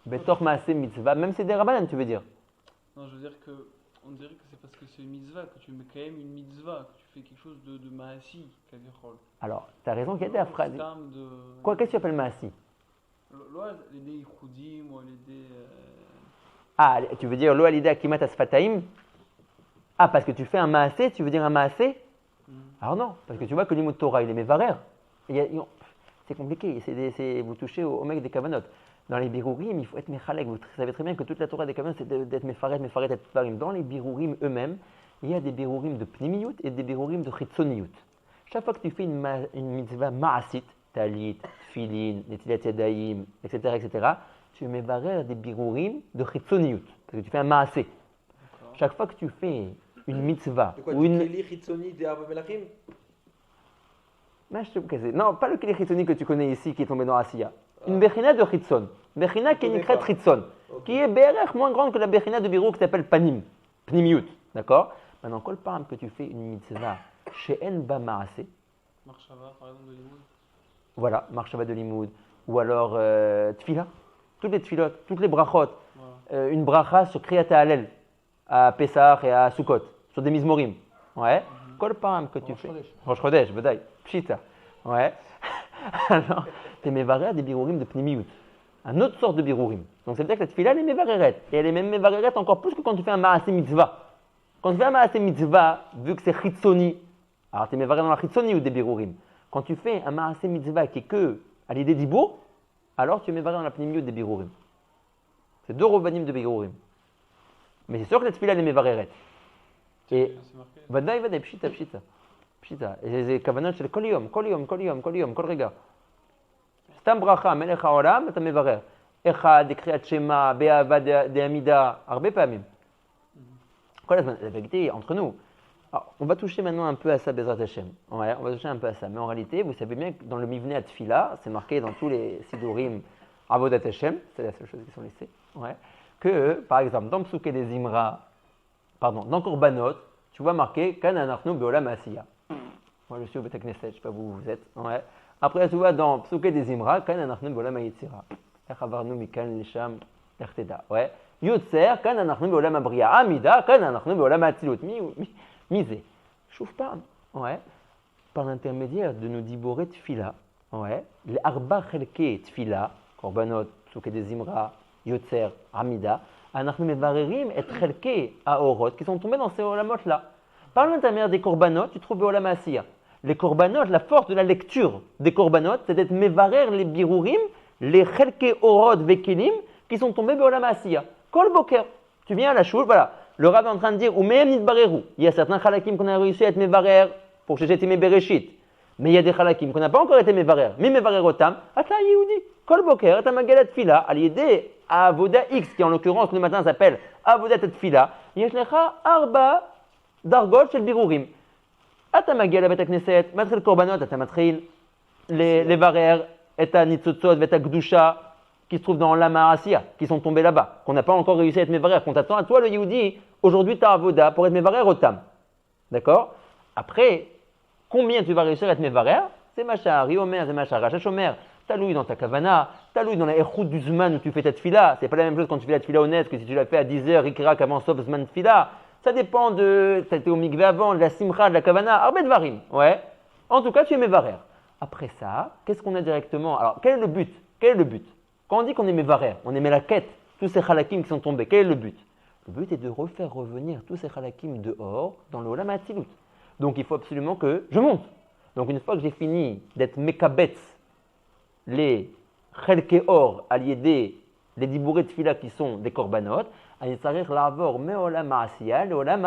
Betor, Maaseh, Mitzvah, même si c'est des Rabbanan, tu veux dire? Non, je veux dire que, on dirait que c'est parce que c'est une mitzvah, que tu mets quand même une mitzvah, que tu fais quelque chose de Maasi, Kavirchol. Alors, tu as raison qu'il y a des phrases. Quoi, qu'est-ce que tu appelles Maasi? L'idée Yichoudim, ou l'idée. Ah, tu veux dire l'idée Akimat Asfataim? Ah, parce que tu fais un maasé, tu veux dire un maasé? Alors non, parce que tu vois que l'imout Torah, il est mévarer. c'est compliqué. Vous touchez au mec des kavanot. Dans les birourim, il faut être mechalek. Vous savez très bien que toute la Torah des kavanot, c'est d'être mefaret, et tfarim. Dans les birourim eux-mêmes, il y a des birourim de pnimiyut et des birourim de chitzoniyut. Chaque fois que tu fais une mitzvah ma'asit, talit, tfilin, netilat yadayim, etc., tu mets barrer des birourim de chitzoniyut. Parce que tu fais un ma'asé. Chaque fois que tu fais une mitzvah ou une keli chitzoni de Arba Melachim. Non, pas le keli chitzoni que tu connais ici qui est tombé dans Asiya. Une bechina de chitzon. Bechina qui est une crête chitzon. Qui est berech moins grande que la bechina de birou qui s'appelle panim. Pnimiyut. D'accord? Maintenant, kol param que tu fais une mitzvah chez En Ba Maaseh. Marshava, par exemple, de Limoud. Voilà, Marshava de Limoud. Ou alors Tfila. Toutes les tfilot, toutes les brachot. Voilà. Une bracha sur Kriyat HaHalel à Pessah et à Sukkot. Sur des mizmorim. Ouais. Kol param que tu fais. Rosh Chodesh, Bedaï. Pshita. Ouais. Alors, t'es mevarer des birourim de pnimiyut. Un autre sorte de birourim. Donc ça veut dire que la tfila, elle est mevareret. Et elle est même mevareret encore plus que quand tu fais un maaseh mitzvah. Quand tu fais un maaseh mitzvah, vu que c'est chitzoni, alors tu es mevareret dans la chitzoni ou des birourim. Quand tu fais un maaseh mitzvah qui est que à l'idée d'Ibour, alors tu es mevareret dans la pnimiyut des birourim. C'est deux rovanim de birourim. Mais c'est sûr que la tfila, elle est mevareret. Et vadaï, pshita. Pshita. Et c'est kavanot shel kol yom, kol rega. Stam bracha, melech haolam, אתה מברר. אחד, קריאת שמע, באהבה דעמידה, הרבה פעמים. כל הזמן, la vérité, entre nous. Alors, on va toucher maintenant un peu à ça, Bezrat Hashem. Ouais, on va toucher un peu à ça. Mais en réalité, vous savez bien que dans le Mivnei Atfila, c'est marqué dans tous les Sidurim, Avodat Hashem, c'est la seule chose qui sont laissées, ouais, que, par exemple, dans Psuké des Imra, dans Korbanot, tu vois marqué Kan anachnu beolam asiya. Moi, je suis au Bet Knesset, je ne sais pas où vous êtes. Ouais. Après, tu vois dans Psuké des Imra, Kan anachnu beolam hayitzira. Ech avarnu mikan lisham erteda. Ouais. Yotzer, Kan anachnu beolam abriya. Amida, Kan anachnu beolam atzilut. Misé. Chouf pas. Ouais. Par l'intermédiaire de nos diboré tfila, ouais. Les arba chelke tfila, korbanot, Psuké des Imra, Yotzer, Amida, anachnu mevarerim et chelke aorot, qui sont tombés dans ces olamot-là. Par l'intermédiaire des korbanot, tu trouves beolam asiya. Les korbanot, la force de la lecture des korbanot, c'est d'être mevarer les birourim, les chelke orod vekelim, qui sont tombés beolam asiya. Kol boker. Tu viens à la choule, voilà. Le Rav est en train de dire, ou mehem nitbarerou. Il y a certains chalakim qu'on a réussi à être mevarer pour Shechet Yimei Bereshit. Mais il y a des chalakim qu'on n'a pas encore été mevarer. Mais mevarer otam, atla yehudi. Kol boker, et amagelet tfila, à l'idée à Avoda X, qui en l'occurrence le matin s'appelle Avoda Tfila, yeshlecha arba dargot shel birurim. אתה מגיע לבית הכנסת, מתחיל קורבנות, אתה מתחיל לברר את הניצוצות ואת הקדושה qui se trouvent dans l'Ama Asiya, qui sont tombés là-bas, qu'on n'a pas encore réussi à être mévarer, qu'on t'attend à toi le Yehudi, aujourd'hui tu as Avoda pour être mévarer au Tam. D'accord? Après, combien tu vas réussir à être mévarer? C'est Machar, Yomer, c'est Machar, Rachash Omer, talouille dans ta kavana, talouille dans la Echout du Zman où tu fais ta tfila, c'est pas la même chose quand tu fais la tfila honnête que si tu l'as fait à 10h, Ikrak avant Sof Zman tfila. Ça dépend de. Tu as été au mikveh avant, de la simcha, de la kavana, arbet varim. Ouais. En tout cas, tu es mevarer. Après ça, qu'est-ce qu'on a directement? Alors, quel est le but? Quand on dit qu'on est mevarer, on aimait la quête, tous ces halakim qui sont tombés, quel est le but? Le but est de refaire revenir tous ces halakim dehors dans le olam hatzilut. Donc, il faut absolument que je monte. Donc, une fois que j'ai fini d'être mekabetz, les chelke or, aliédés, les dibourés de fila qui sont des korbanot, אני צריך לעבור מעולם העשייה לעולם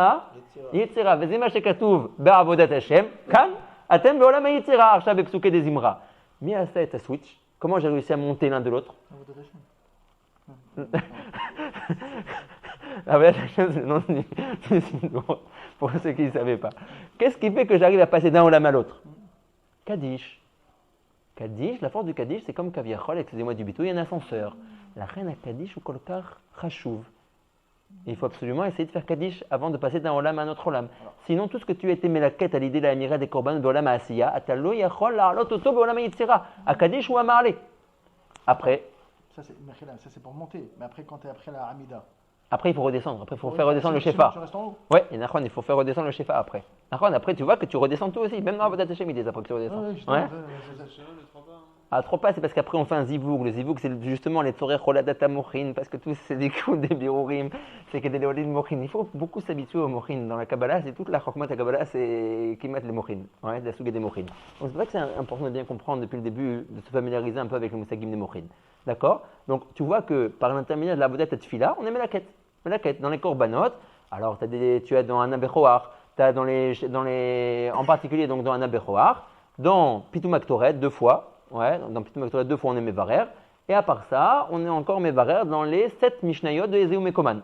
היצירה. וזה מה שכתוב בעבודת השם. כאן אתם בעולם היצירה, עכשיו בפסוקי דזמרה. מי עשה את הסוויץ'? Comment j'ai réussi à monter l'un de l'autre? Avodat Hashem, c'est le nom du Sidour, pour ceux qui ne savaient pas. Qu'est-ce qui fait que j'arrive à passer d'un olam à l'autre? Kaddish. Kaddish, la force du Kaddish, c'est comme Kaviachol, excusez-moi du bitou, il y a un ascenseur. La reine à Kaddish ou Kolkar Chashuv. Il faut absolument essayer de faire Kaddish avant de passer d'un olam à un autre olam. Sinon, tout ce que tu as été melaket à l'idée de la mira des korban de olam à asiya, atalo yachol la'alot oto beolam hayitzira, à Kaddish ou à Marlé. Après. Ça c'est pour monter. Mais après, quand tu es après la Hamida. Après, il faut redescendre. Après, il faut faire redescendre le shefa. Tu restes en haut. Ouais, et il faut faire redescendre le shefa après. Après, tu vois que tu redescends toi aussi. Même dans Avodat Hashem, il dit après que tu redescends. Ouais, justement, Ouais. C'est les 3 pas. À 3 pas, c'est parce qu'après on fait un zivoug. Le zivoug, c'est justement les tzorer choladata mochin, parce que tous c'est des coups des birourim, c'est que des léolines mochin. Il faut beaucoup s'habituer aux mochin. Dans la Kabbalah, c'est toute la chokmat à Kabbalah, c'est kimat les mochin, ouais, de la souga des mochin. Donc c'est pour ça que c'est important de bien comprendre depuis le début, de se familiariser un peu avec le moussagim des mochin. D'accord? Donc tu vois que par l'intermédiaire de la avodat tefila, on aime la quête. La quête dans les korbanot. Alors tu as dans un abechoar, tu as en particulier donc dans un abechoar, dans pitum aktoret 2 fois. Ouais, dans Pitum Aktoret 2 fois on est Mevarer. Et à part ça, on est encore Mevarer dans les 7 Mishnayot de Ezeu Mekoman.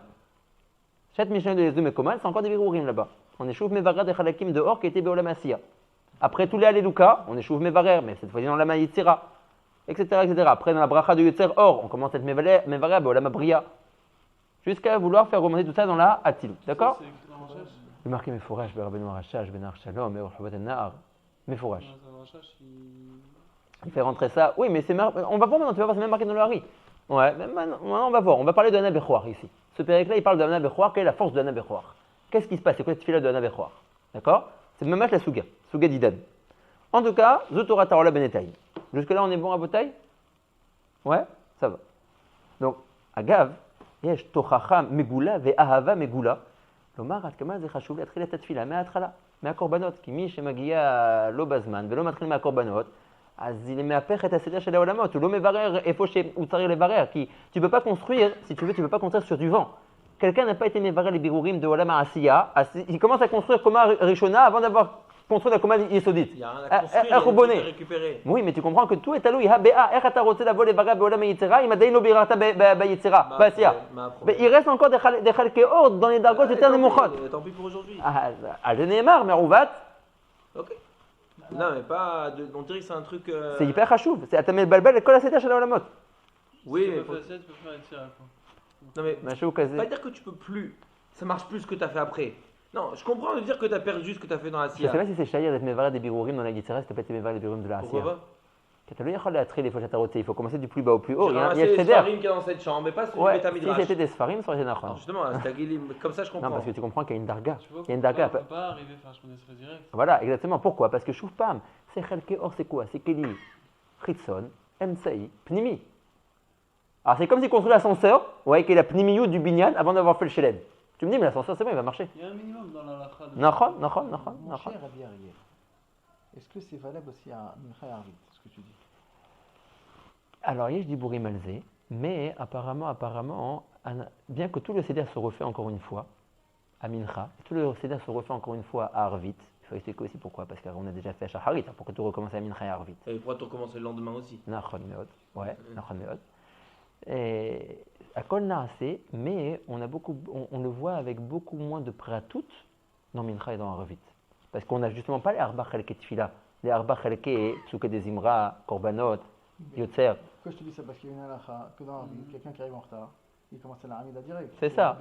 7 Mishnayot de Ezeu Mekoman, c'est encore des Birourim là-bas. On est Chouv Mevarer des Chalakim dehors qui était Beolam Asiya. Après tous les Alléluka, on est Chouv Mevarer, mais cette fois-ci dans la Maïtzira, etc., etc. Après dans la Bracha de Yotzer Or, on commence à être Mevarer Beolam Abriya. Jusqu'à vouloir faire remonter tout ça dans la Atil. D'accord? Le marqué Mefourash, Berabenu Arachash, Benar Shalom, Meorchabat Nahar. Mefourash. Il fait rentrer ça. Oui, mais on va voir maintenant, tu vas voir, c'est même marqué dans le Hari. Ouais, maintenant, on va voir. On va parler de Anna Bechoar ici. Ce périple-là, il parle de Anna Bechoar. Quelle est la force de Anna Bechoar? Qu'est-ce qui se passe? C'est quoi cette fille-là de Anna Bechoar? D'accord? C'est même la Souga d'Idan. En tout cas, Zotora Tarola Benetaï. Jusque-là, on est bon à Botaï? Ouais, ça va. Donc, Agav, Yesh Tochacha Megula Ve'ahava Megula. Lomar Atkama Zechashuv Latchila Tatfila, Me'atrala, Me'akorbanot, qui mi Shemagia Lo Bazman, Velo Matril Me'akorbanot. אז il מהפך את הסדר של העולמות, הוא לא מברר איפה שהוא צריך לברר, כי tu peux pas construire, si tu veux, tu peux pas construire sur du vent. Quelqu'un n'a pas été מברר les birourim de Olam HaAsiya, il commence à construire Koma Rishona avant d'avoir construit la Koma Yesodit. Il y a rien à construire, il y a rien à récupérer. Oui, mais tu comprends que tout est alloué. איך אתה רוצה לבוא לברר בעולם היצירה, אם עדיין לא ביררת ביצירה, בעשייה. Il reste encore des חלקי אור dans les דרגות יותר נמוכות. Tant pis pour aujourd'hui. על זה נאמר, מעוות. Ok. Non, mais pas. On dirait que c'est un truc. C'est hyper chachouv. C'est Atamel Balbel et Kol HaSeder shel Haolamot. Oui, mais. Tu peux faire une tira, quoi. Non, mais. Machou Kazé. Pas dire que tu peux plus. Ça marche plus ce que tu as fait après. Non, je comprends de dire que tu as perdu ce que tu as fait dans la Je SIA. sais pas si c'est Shahir d'être Mevaret des Birourim dans la Yitzhara, c'était pas été Mevaret des Birourim de la Pourquoi Asiya. pas? Il faut commencer du plus bas au plus haut. J'ai Il y a ramassé le les Seder. Sfarim qui est dans cette chambre, mais pas celui Ouais, de Beth si Midrash. c'était des Sfarim, ça aurait été Nachon. Alors justement, c'est Tagilim, comme ça je comprends. Non, parce que tu comprends qu'il y a une darga. Tu vois, Il y a une darga. on peut pas arriver à faire Shemon Esrei direct. Voilà, exactement. Pourquoi? Parce que Choufpam, c'est Chelke Or, c'est quoi? C'est Keli, Chitson, Emsaï, Pnimi. Alors c'est comme si construit l'ascenseur, ouais, qui est la Pnimiyou du Binyan avant d'avoir fait le Shelem. Tu me dis, mais l'ascenseur c'est bon, il va marcher. Il y a un minimum dans la lacha. Nachon. Mon cher Rabbi Ariel, est-ce que c'est valable aussi à Mincha et Arvit, ce que tu dis? Alors, je dis Bouri Malzé, mais apparemment, bien que tout le Seder se refait encore une fois à Mincha, tout le Seder se refait encore une fois à Arvit, il faut expliquer aussi pourquoi, parce qu'on a déjà fait à Shacharit, pour que tout recommence à Mincha et Arvit. Et pourquoi tu recommences le lendemain aussi? Nachon Meod, ouais, Nachon Meod. Et à Kol Naaseh, mais on le voit avec beaucoup moins de pratout dans Mincha et dans Arvit. Parce qu'on n'a justement pas les Arba Chelke Tfila, les Arba Chelke, Tsuke des Imra, Korbanot, Yotzer. Pourquoi je te dis ça? Parce qu'il y a une halakha que dans Arvit, quelqu'un qui arrive en retard, il commence à la Hamida direct. C'est ça.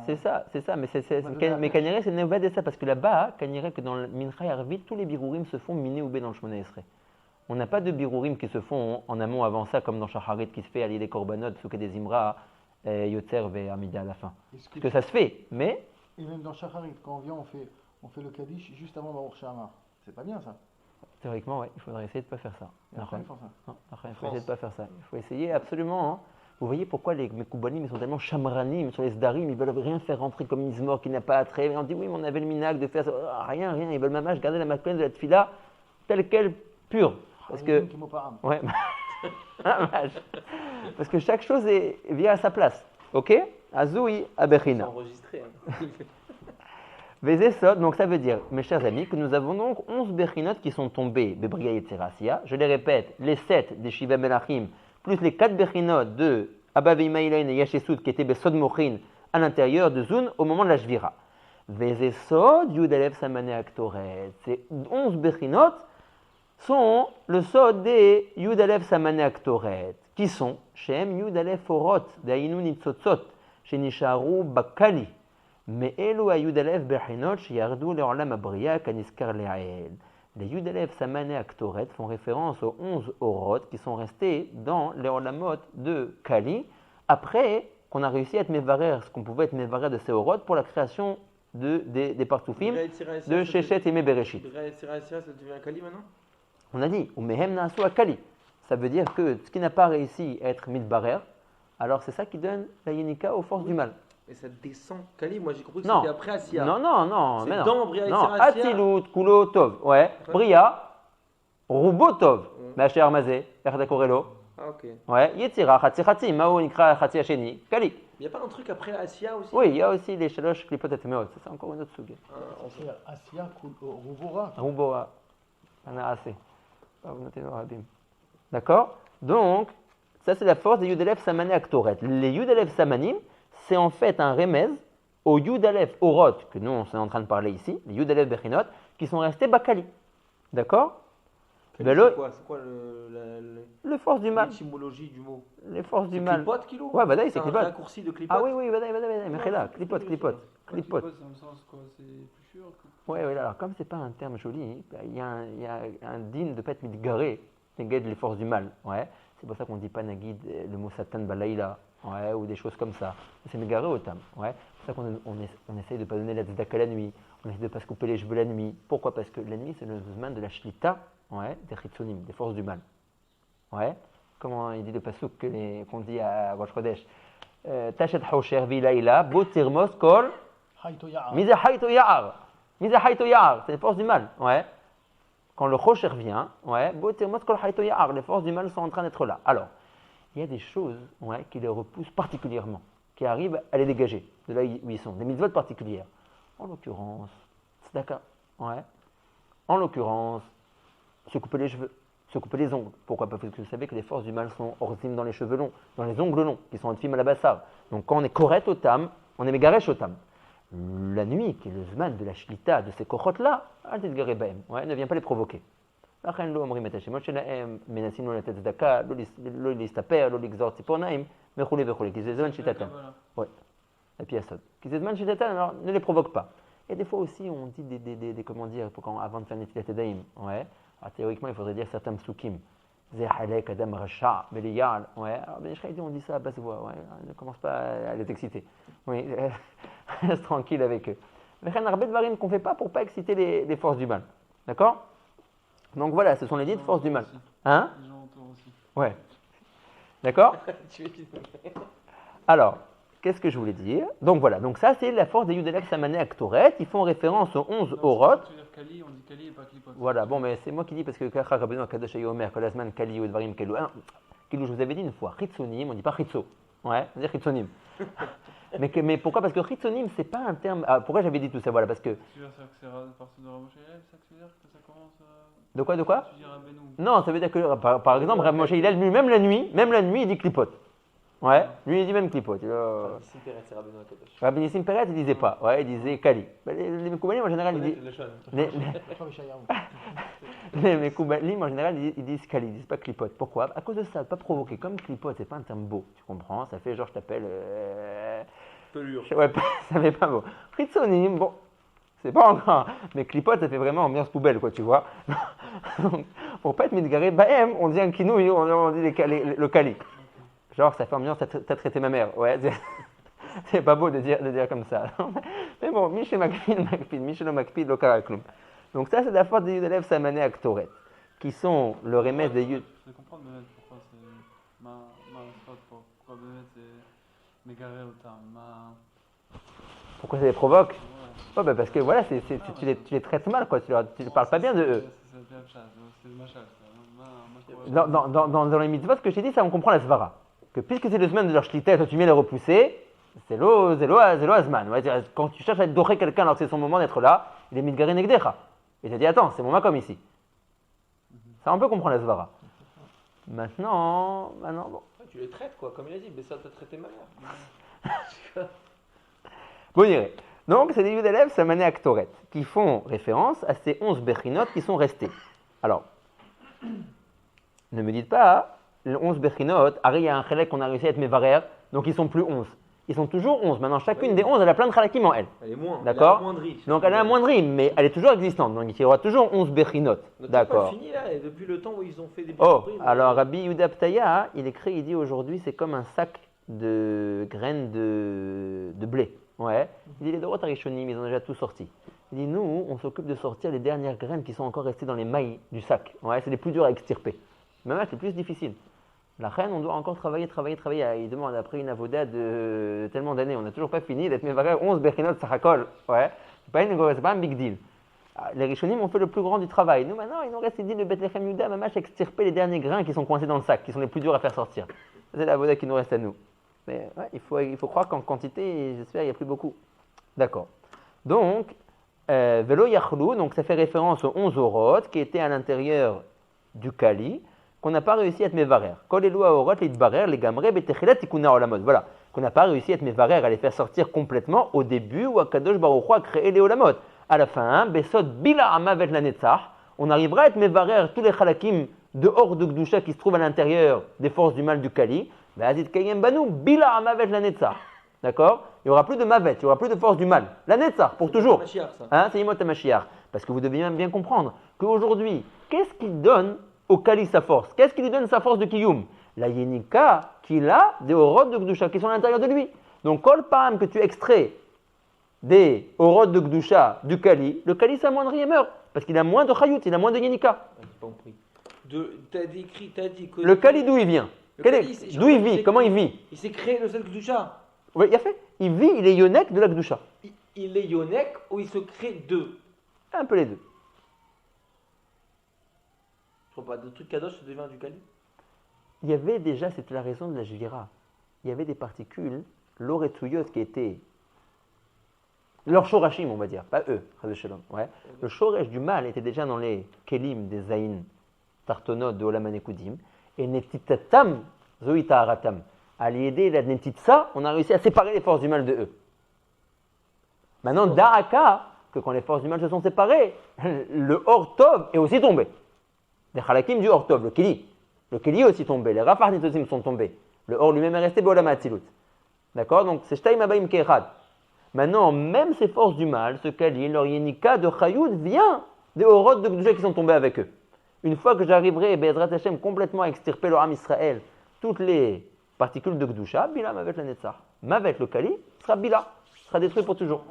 C'est ça, mais Kaniré, c'est Neuvad de ça, parce que là-bas, Kaniré, que dans le Mincha et Arvit, tous les birourim se font miné ou bé dans le Shmona Esrei. On n'a pas de birourim qui se font en amont avant ça, comme dans Shacharit qui se fait allier des Korbanot, Souké des Imra, Yotzer et Amida à la fin. Parce que ça se fait, mais. Et même dans Shacharit, quand on vient, on fait le Kaddish juste avant Baruch Shamar. C'est pas bien ça. Théoriquement, ouais, il faudrait essayer de ne pas faire ça. Ils font ça. Non, il faut essayer de ne pas faire ça. Il faut essayer absolument. Hein. Vous voyez pourquoi les Mekoubanim, ils sont tellement chamranim sur les Sdarim, ils veulent rien faire rentrer comme Mizmor qui n'a pas attrait. Mais on dit oui, mais on avait le minag de faire ça. Rien. Ils veulent même garder la maklen de la tfila telle qu'elle, pure. Parce que. Ouais. Parce que chaque chose vient à sa place. Ok? Azoui Abechina. C'est enregistré. Vezesod, donc ça veut dire, mes chers amis, que nous avons donc 11 Bechinot qui sont tombés, Bebriya et Tserassia. Je les répète, les 7 des Shiva Melachim, plus les 4 Bechinot de Abba Veimaïlaïn et Yashesud qui étaient Besod Mochin à l'intérieur de Zun au moment de la Shvira. Vezesod, Yudalev Samane Aktoret. Ces 11 Bechinot sont le Sod des Yudalev Samane Aktoret, qui sont Shem Yudalev Forot, Dainu Nitzotzot, Shenisharu Bakali. Mais Elo a Yudalev Bechinot Yardu Leolam Abriya Kaniskar Le'ael. Les Yudalev Samane Aktoret font référence aux 11 Orot qui sont restés dans les Olamot de Kali après qu'on a réussi à être mévarer, ce qu'on pouvait être mévarer de Seorot pour la création des partoufim de Shechet et Bereshit. Ça devient un Kali maintenant? On a dit, ou Mehem Naasu Akali. Ça veut dire que ce qui n'a pas réussi à être Midbarer, alors c'est ça qui donne la Yenika aux forces du mal. Et ça descend Kali? Moi j'ai compris que Non. c'était après Asiya. Non, C'est mais non. dans Bria et Non, Sira, Asiya. Atzilut, Kulo, Tov. Ouais, Bria, Rubo, Tov. Maché Armazé, Erda Korelo. Ah, ok. Ouais, Yetzira, Khatsi, Mao, Nikra, Khatsi Hacheni, Kali. Il n'y a pas un truc après Asiya aussi? Oui, il y a aussi les Shalosh Klipot et Meot. Ça, c'est encore une autre sugue. Asiya, Rubora. Ruboa, Anaase. D'accord? Donc, ça c'est la force des Yudalef Samané Aktoret. Les Yudalef Samanim, c'est en fait un remez aux Yudalef Orot, que nous on est en train de parler ici, les Yudalef Bechinot, qui sont restés Bakali. D'accord? C'est quoi les forces du mal. l'étymologie du mot? Les forces du C'est mal. Klipot, Kilo? Ouais, bah C'est c'est un Klipot. raccourci de Klipot? Ah oui, Badaï, Mechela, Klipot. Clipot, c'est dans le sens quoi, c'est plus sûr que... Ouais, alors comme c'est pas un terme joli, il y a un din de ne pas être midgaré, néged les forces du mal. Ouais. C'est pour ça qu'on ne dit pas nagid le mot satan balaïla, ouais, ou des choses comme ça. C'est midgaré au tam. Ouais. C'est pour ça qu'on essaye de ne pas donner la tzedaka la nuit, on essaye de ne pas se couper les cheveux la nuit. Pourquoi? Parce que la nuit c'est le zman de la shlita, ouais, des chitzonim, des forces du mal. Ouais. Comment il dit le pasuk qu'on dit à Rosh Chodesh? Tachet haosher vilaïla, bo tirmos kol. Miza hayto ya'ar. Miza hayto ya'ar, c'est les forces du mal. Ouais. Quand le Chosher vient, ouais, les forces du mal sont en train d'être là. Alors, il y a des choses ouais, qui les repoussent particulièrement, qui arrivent à les dégager de là où ils sont, des mitzvot particulières. En l'occurrence, tzedaka, ouais. En l'occurrence, se couper les cheveux, se couper les ongles. Pourquoi? Parce que vous savez que les forces du mal sont orzim dans les cheveux longs, dans les ongles longs, qui sont en film à la bassar. Donc quand on est correct au tam, on est mégaresh au tam. La nuit, qui est le zman de la shlita, de ces cochotes-là, ouais, ne vient pas les provoquer. Alors, ne les provoque pas. Et des fois aussi, on dit comment dire, avant de faire une étude daim, ouais. Théoriquement, il faudrait dire certains psukim. Zehalek, Adam, Rasha, Beliyal. Ouais, alors Ben Ishraïdi, on dit ça à basse voix. Ouais, ne commence pas à les exciter. Oui, reste tranquille avec eux. Mais il y a un varim qu'on ne fait pas pour ne pas exciter les forces du mal. D'accord? Donc voilà, ce sont les 10 forces du mal. Hein? Les gens autour aussi. Ouais. D'accord? Alors, qu'est-ce que je voulais dire? Donc voilà, donc ça c'est la force des Yudelek Samané Aktoret. Ils font référence aux 11 Orot. Tu veux dire Kali, on dit Kali et pas Klipot. Voilà, bon, mais c'est moi qui dis parce que Kachar Rabbeinu Akadosh Yomer, Kolasman Kali ou Dvarim Kelu. Kelu, je vous avais dit une fois, Chitzonim, on ne dit pas Chitzo. Ouais, on dit Chitzonim. mais pourquoi? Parce que Chitzonim, c'est pas un terme. Ah, pourquoi j'avais dit tout ça? Voilà, parce que. Tu veux dire que c'est à partir de Rav Moshe Hillel, ça que tu veux dire que ça commence à... De quoi? Tu dis Rabbeinu. Non, ça veut dire que, par exemple, Rav Moshe Hillel, lui, même la nuit, il dit Klipot. Ouais, lui il dit même Klipot. Nissim Peret, c'est Rabbeinu Akadosh. Rabbi Nissim Peret, il disait pas. Ouais, il disait Kali. Les Mekoubalim, en général, ils disent. Les Mekoubalim, en général, ils disent Kali, ils disent pas Klipot. Pourquoi? À cause de ça, pas provoquer. Comme Klipot, c'est pas un terme beau, tu comprends? Ça fait genre, je t'appelle. Pelure. Ouais, ça fait pas beau. Fritzonim, bon, c'est pas encore. Mais Klipot, ça fait vraiment ambiance poubelle, quoi, tu vois. Donc, pour pas être midgaré, Bahem, on dit un kinouï, on dit le Kali. Genre, ça fait ambiance, t'as traité ma mère. Ouais, c'est pas beau de dire comme ça. Mais bon, Michel Makpid, le Karakloum. Donc ça, c'est la force des Yudalev Samané Aktoret, qui sont le remède des Yud. Je vais comprendre Bémet pourquoi c'est ma spot, pourquoi Bémet c'est mégaré au terme. Pourquoi ça les provoque? Ouais. Ouais, bah parce que voilà, tu les traites mal, quoi. Tu ne parles pas bien de eux. C'est le machal. Dans les mitzvot, ce que je t'ai dit, ça on comprend la svara. Que puisque c'est le semaine de leur shlita, toi tu viens les repousser, c'est l'azman. Ouais, quand tu cherches à dorer quelqu'un alors que c'est son moment d'être là, il est midgaré negdecha. Et tu dit, attends, c'est mon makom ici. Ça on peut comprendre la svara. Maintenant, bon. Tu les traites quoi, comme il a dit, mais ça t'a traité ma mère. Bon, on dirait. Donc, c'est des Yudalev Samané Aktoret qui font référence à ces 11 Bechinot qui sont restés. Alors, ne me dites pas, les 11 Bechinot, il y a un chalek qu'on a réussi à être mévarer, donc ils sont plus 11. Ils sont toujours 11. Maintenant, chacune des 11, elle a plein de chalakim en elle. Elle est moins. D'accord? Elle est amoindrie. Donc, elle est amoindrie, mais elle est toujours existante. Donc, il y aura toujours 11 Bechinot. D'accord. C'est fini là, et depuis le temps où ils ont fait des Oh, alors Rabbi Yehuda Ptaya, il écrit, il dit aujourd'hui, c'est comme un sac graines de blé. Ouais. Il dit les Dorot Harishonim, ils ont déjà tout sorti. Il dit nous, on s'occupe de sortir les dernières graines qui sont encore restées dans les mailles du sac. Ouais, c'est les plus dures à extirper. Même c'est les plus difficiles. La reine, on doit encore travailler. Il demande après une avoda de tellement d'années, on n'a toujours pas fini d'être mévaré 11 bechinot sachakol. Ouais, c'est pas un big deal. Les Rishonim ont fait le plus grand du travail. Nous maintenant, il nous reste dit le Bethlehem Yuda, mamash extirper les derniers grains qui sont coincés dans le sac, qui sont les plus durs à faire sortir. C'est la avoda qui nous reste à nous. Mais ouais, il faut croire qu'en quantité, j'espère, il n'y a plus beaucoup. D'accord. Donc, Velo Yachlou, donc ça fait référence aux 11 orot qui étaient à l'intérieur du Kali, qu'on n'a pas réussi à être mévarer. Kol elu haorot litbarer legamre betechilat tikuna olamot. Voilà, qu'on n'a pas réussi à être mévarer, à les faire sortir complètement au début où Akadosh Baruch Hu a créé les olamot. À la fin, Besod bila amavet la netzach, on arrivera à être mévarer tous les chalakim dehors de Gdusha qui se trouvent à l'intérieur des forces du mal du Kali. Be'azit kayem banu bila amavet la netzach. D'accord? Il n'y aura plus de mavet, il n'y aura plus de force du mal. La netzach, pour toujours. Hein, c'est Yimot HaMashiach. Parce que vous devez même bien comprendre qu'aujourd'hui, qu'est-ce qui donne au Kali sa force? Qu'est-ce qui lui donne sa force de Kiyum? La Yenika qu'il a des Orot de Gdusha qui sont à l'intérieur de lui. Donc, kol pam que tu extrais des Orot de Gdusha du Kali, le Kali s'amoindrit et meurt. Parce qu'il a moins de Chayut, il a moins de Yenika. T'as dit que le Kali, d'où il vient? D'où il vit? Comment il vit? Il s'est créé le seul Gdusha. Oui, il a fait. Il vit, il est Yonek de la Gdusha. Il est Yonek ou il se crée deux? Un peu les deux. Je crois pas, de trucs kadosh, ça devient du Kali. Il y avait déjà, c'était la raison de la Jvira. Il y avait des particules, l'oretsuyot qui étaient leur shorashim, on va dire, pas eux, ouais. Le shoresh du mal était déjà dans les kelim des zayin, tartonot de Olam Hanekudim, et netitatam, zoïta aratam. À l'aider la netitsa, on a réussi à séparer les forces du mal de eux. Maintenant, da'aka, que quand les forces du mal se sont séparées, le Or Tov est aussi tombé. Les Chalakim du Or Tov, le Kili. Le Kili est aussi tombé, les Rafar Nitosim sont tombés. Le Or lui-même est resté Be'olam Hatzilut. D'accord? Donc c'est Shtaim Abaim Kechad. Maintenant, même ces forces du mal, ce Kali, leur Yenika de Chayud vient des Orot de Gdusha qui sont tombés avec eux. Une fois que j'arriverai, Be'ezrat Hashem, complètement à extirper leur âme Israël, toutes les particules de Gdusha, Bila Mavet la Netzach. Mavet, le Kali, sera Bila, sera détruit pour toujours.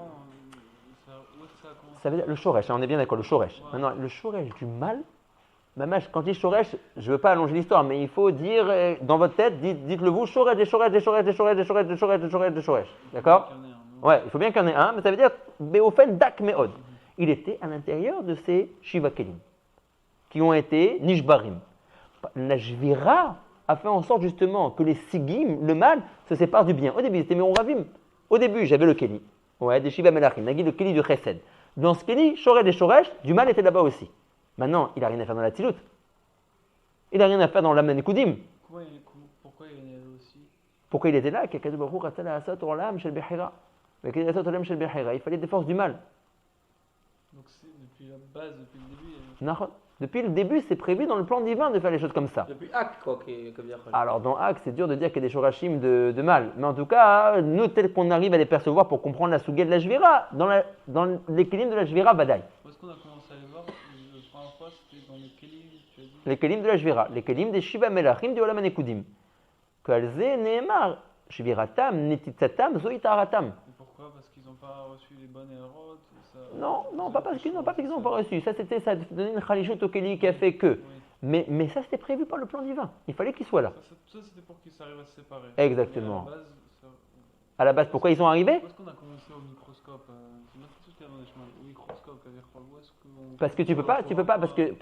Ça veut dire le Shoresh, on est bien d'accord, le Shoresh. Maintenant, le Shoresh du mal, Mamash, quand je dis Shoresh, je ne veux pas allonger l'histoire, mais il faut dire, dans votre tête, dites-le vous, Shoresh, des Shoresh, des Shoresh, des Shoresh, des Shoresh, des Shoresh, des Shoresh, des Shoresh. D'accord? Ouais, il faut bien qu'il y en ait un, mais ça veut dire Beofen Dak Meod. Il était à l'intérieur de ces Shiva Kelim, qui ont été Nishbarim. La Jvira a fait en sorte justement que les Sigim, le mal, se séparent du bien. Au début, c'était Meoravim. Au début, j'avais le Keli, ouais, des Shiva Melachim, Nagui, le Keli du Chesed. Dans ce Keli, Shoresh et Shoresh, du mal était là-bas aussi. Maintenant, il n'a rien à faire dans la Tzilut. Il n'a rien à faire dans l'Amna Nekudim. Pourquoi il est là aussi? Pourquoi il était là? Il fallait des forces du mal. Donc c'est depuis la base, depuis le début. Depuis le début, c'est prévu dans le plan divin de faire les choses comme ça. Depuis Ak, quoi. Alors, dans Ak, c'est dur de dire qu'il y a des shorashim de mal. Mais en tout cas, nous, tel qu'on arrive à les percevoir pour comprendre la Sougé de la Jvira, dans l'équilibre de la Jvira, Badaï. Où est-ce qu'on a commencé à les voir? La première fois, c'était dans les Kelim, tu as dit? Les Kelim de la Jvira, les Kelim des Shiva Melachim du Olam Hanekudim. Kalze Nehemar, Shviratam, Netitzatam, Zoitaratam. Pourquoi? Parce qu'ils n'ont pas reçu les bonnes érotes? Non, pas parce qu'ils n'ont pas reçu. Ça donnait une Khalishut au Keli qui a fait que. Oui. Mais ça, c'était prévu par le plan divin. Il fallait qu'il soit là. Ça c'était pour qu'ils s'arrivent à se séparer. Exactement. À la base, pourquoi ils sont arrivés? Où est-ce qu'on a commencé au microscope? C'est notre question dans les chemins. Au microscope, où est-ce qu'on... Parce que tu peux pas, parce que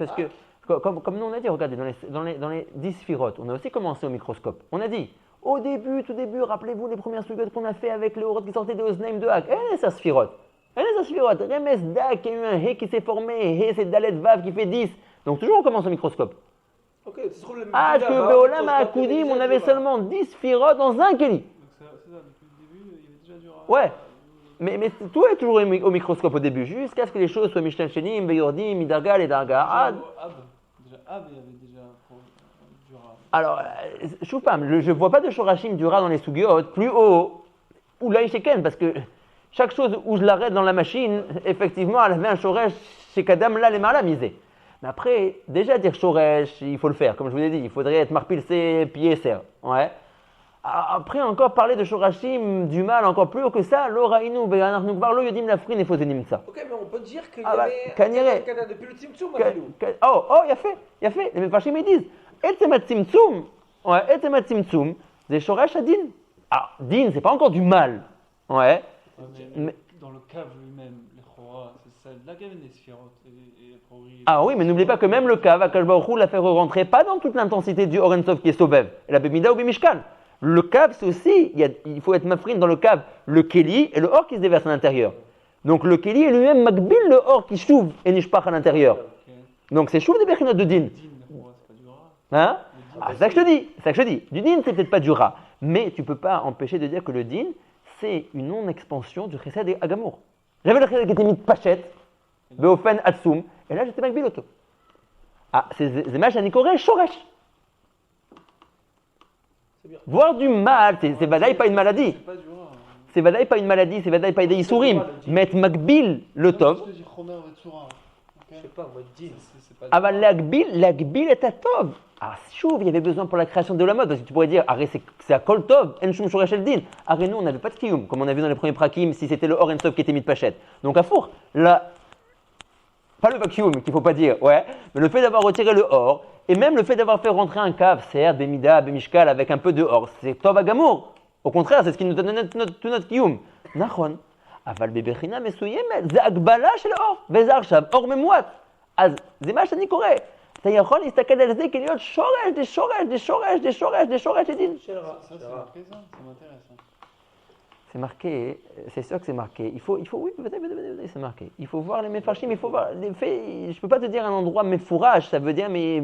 comme nous on a dit, regardez, dans les 10 sphirotes, on a aussi commencé au microscope. On a dit, tout début, rappelez-vous les premières sphirotes qu'on a fait avec le Horot qui sortait de Oznaim de Hak. Elle est sa sphirote. Remes Dak, il y a eu un He qui s'est formé, He c'est Dalet Vav qui fait 10. Donc toujours on commence au microscope. Okay, que Be'olam HaKudim, on avait seulement 10 sphirotes dans un Keli. Donc c'est ça, depuis le début, il y avait déjà du Ra. Ouais. Mais tout est toujours au microscope au début, jusqu'à ce que les choses soient Mishtan Shenim, Beyordim, Midargal et Darga. Ab, il y avait déjà du Ra. Alors, Choupam, je ne vois pas de Shorashim du Ra dans les Sugiot plus haut, ou là, Sheken, parce que chaque chose où je l'arrête dans la machine, effectivement, elle avait un Shoresh chez Kadam, là, les Malam, misé. Mais après, déjà dire Shoresh, il faut le faire, comme je vous l'ai dit, il faudrait être marpilsé, pied, serre. Ouais. Après, encore parler de Shorashim, du mal, encore plus haut que ça, l'oraïnou, be'anachnu kvar lo yodim lafrin et fozenim ça. Ok, mais on peut dire qu'il y bah, avait Kaniré. depuis le Tzimtzum, Il y a fait. Les Mefarshim ils disent, etzem ha-tzimtzum, c'est Shorash Adin. Ah, din, c'est pas encore du mal. Ouais. Mais dans le cave lui-même, les Chora, c'est ça, la gamme des sphirotes et priori. Ah oui, mais n'oubliez pas que même le cave, Akash Baruch Hu l'a fait rentrer pas dans toute l'intensité du Orensov qui est Sobev, la Bemida ou Bemishkan. Le cave, c'est aussi, il faut être mafrin dans le cave, le Keli et le or qui se déverse à l'intérieur. Donc le Keli est lui-même Makbil, le or qui chouve et nishpach à l'intérieur. Okay. Donc c'est chouve des Bechinot de din. Le din, c'est pas du rat. Hein? C'est ça que je te dis. Du din, c'est peut-être pas du rat. Mais tu peux pas empêcher de dire que le din, c'est une non-expansion du chesed et agamour. J'avais le chesed qui était mis de pachette, beofen atsum, et là j'étais Makbil auto. Ah, c'est Zemash Anikore Shoresh. Voir du mal, c'est vadaï pas une maladie. C'est pas du rat. C'est vadaï pas une maladie, c'est vadaï pas des isurim. Mettre makbil le tov. Je te dis Chomer et Tsura. Je sais pas, moi, din. C'est pas du Ah bah l'agbil est à tov. Ah chouv, il y avait besoin pour la création de la mode. Parce que tu pourrais dire, arrête c'est à kol tov, en shum shoresh el din. Arrête nous on n'avait pas de kiyum, comme on a vu dans les premiers prakim, si c'était le or en tov qui était mis de pachette. Donc à four, là, pas le vacuum qu'il faut pas dire, ouais, mais le fait d'avoir retiré le or, et même le fait d'avoir fait rentrer un cave, certes, Bemida, Bemishkal, avec un peu de or, c'est Tov Agamour. Au contraire, c'est ce qui nous donne tout notre kiyum. Nachon. Aval bebechina mesuyemet, זה הגבלה של אור, וזה עכשיו אור ממועט. אז זה מה שאני קורא. אתה יכול להסתכל על זה כלהיות שורש, דשורש לדין. Ça, c'est marqué ça m'intéresse. C'est marqué, c'est sûr que c'est marqué. Il faut, oui, c'est marqué. Il faut voir les mefarshim, il faut voir les faits. Je ne peux pas te dire un endroit mefourage, ça veut dire, mais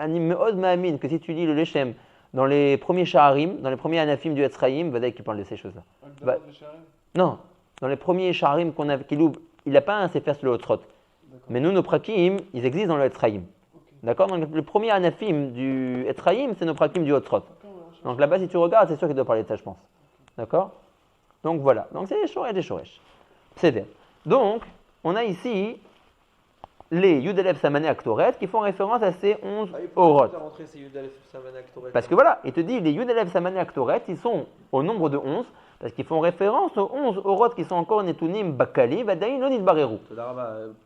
meod ma'amin, que si tu lis le Lechem dans les premiers Shaharim, dans les premiers Anafim du Etzraïm, Vadaï qui parle de ces choses-là. Non, dans les premiers Shaharim qu'on a, il n'a pas un Sefer sur le Hotrot. Mais nous, nos prakim, ils existent dans le Etzraïm. Okay. D'accord? Donc le premier Anafim du Etzraïm, c'est nos prakim du Hotrot. Donc là-bas, si tu regardes, c'est sûr qu'il doit parler de ça, je pense. D'accord? Donc voilà, donc c'est des Shoresh. C'est vrai. Donc, on a ici les Yudalef Samané Aktoret qui font référence à ces 11 Orot. Parce que voilà, il te dit les Yudalef Samané Aktoret, ils sont au nombre de 11, parce qu'ils font référence aux 11 Orot qui sont encore Netunim Bakali, Vadaïn, Lonit Barerou.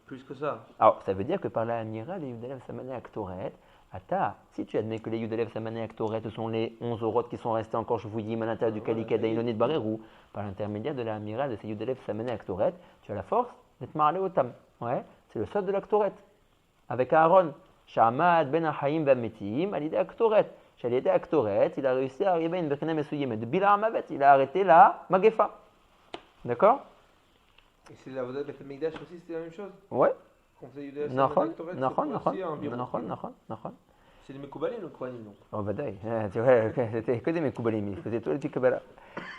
Plus que ça. Alors, ça veut dire que par la Amira, les Yudalef Samané Aktoret, si tu admets que les Yudalef Samané Aktoret sont les 11 Orot qui sont restés encore Shvuyim à l'intérieur du Kali, Kadaïn, Lonit Barerou, par l'intermédiaire de la Amira de ces Yudalef Samané Aktoret, tu as la force d'être marlé otam. Ouais, c'est le sod de l'Aktoret. Avec Aaron, Sha'amad ben Achaim ben Metim, à l'idée Aktoret. Chez l'idée Aktoret, il a réussi à arriver à une Bechina Mesuyim. De Bila Amavet, il a arrêté la Magefa. D'accord? Et c'est la Vodat Beth Migdash aussi, c'était la même chose? Ouais. Nachon. C'est les Mekoubalim, le Kohanim, donc. Oh, badaï. Tu vois, c'était que des Mekoubalim. Ils faisaient tout le petit Kabbalah.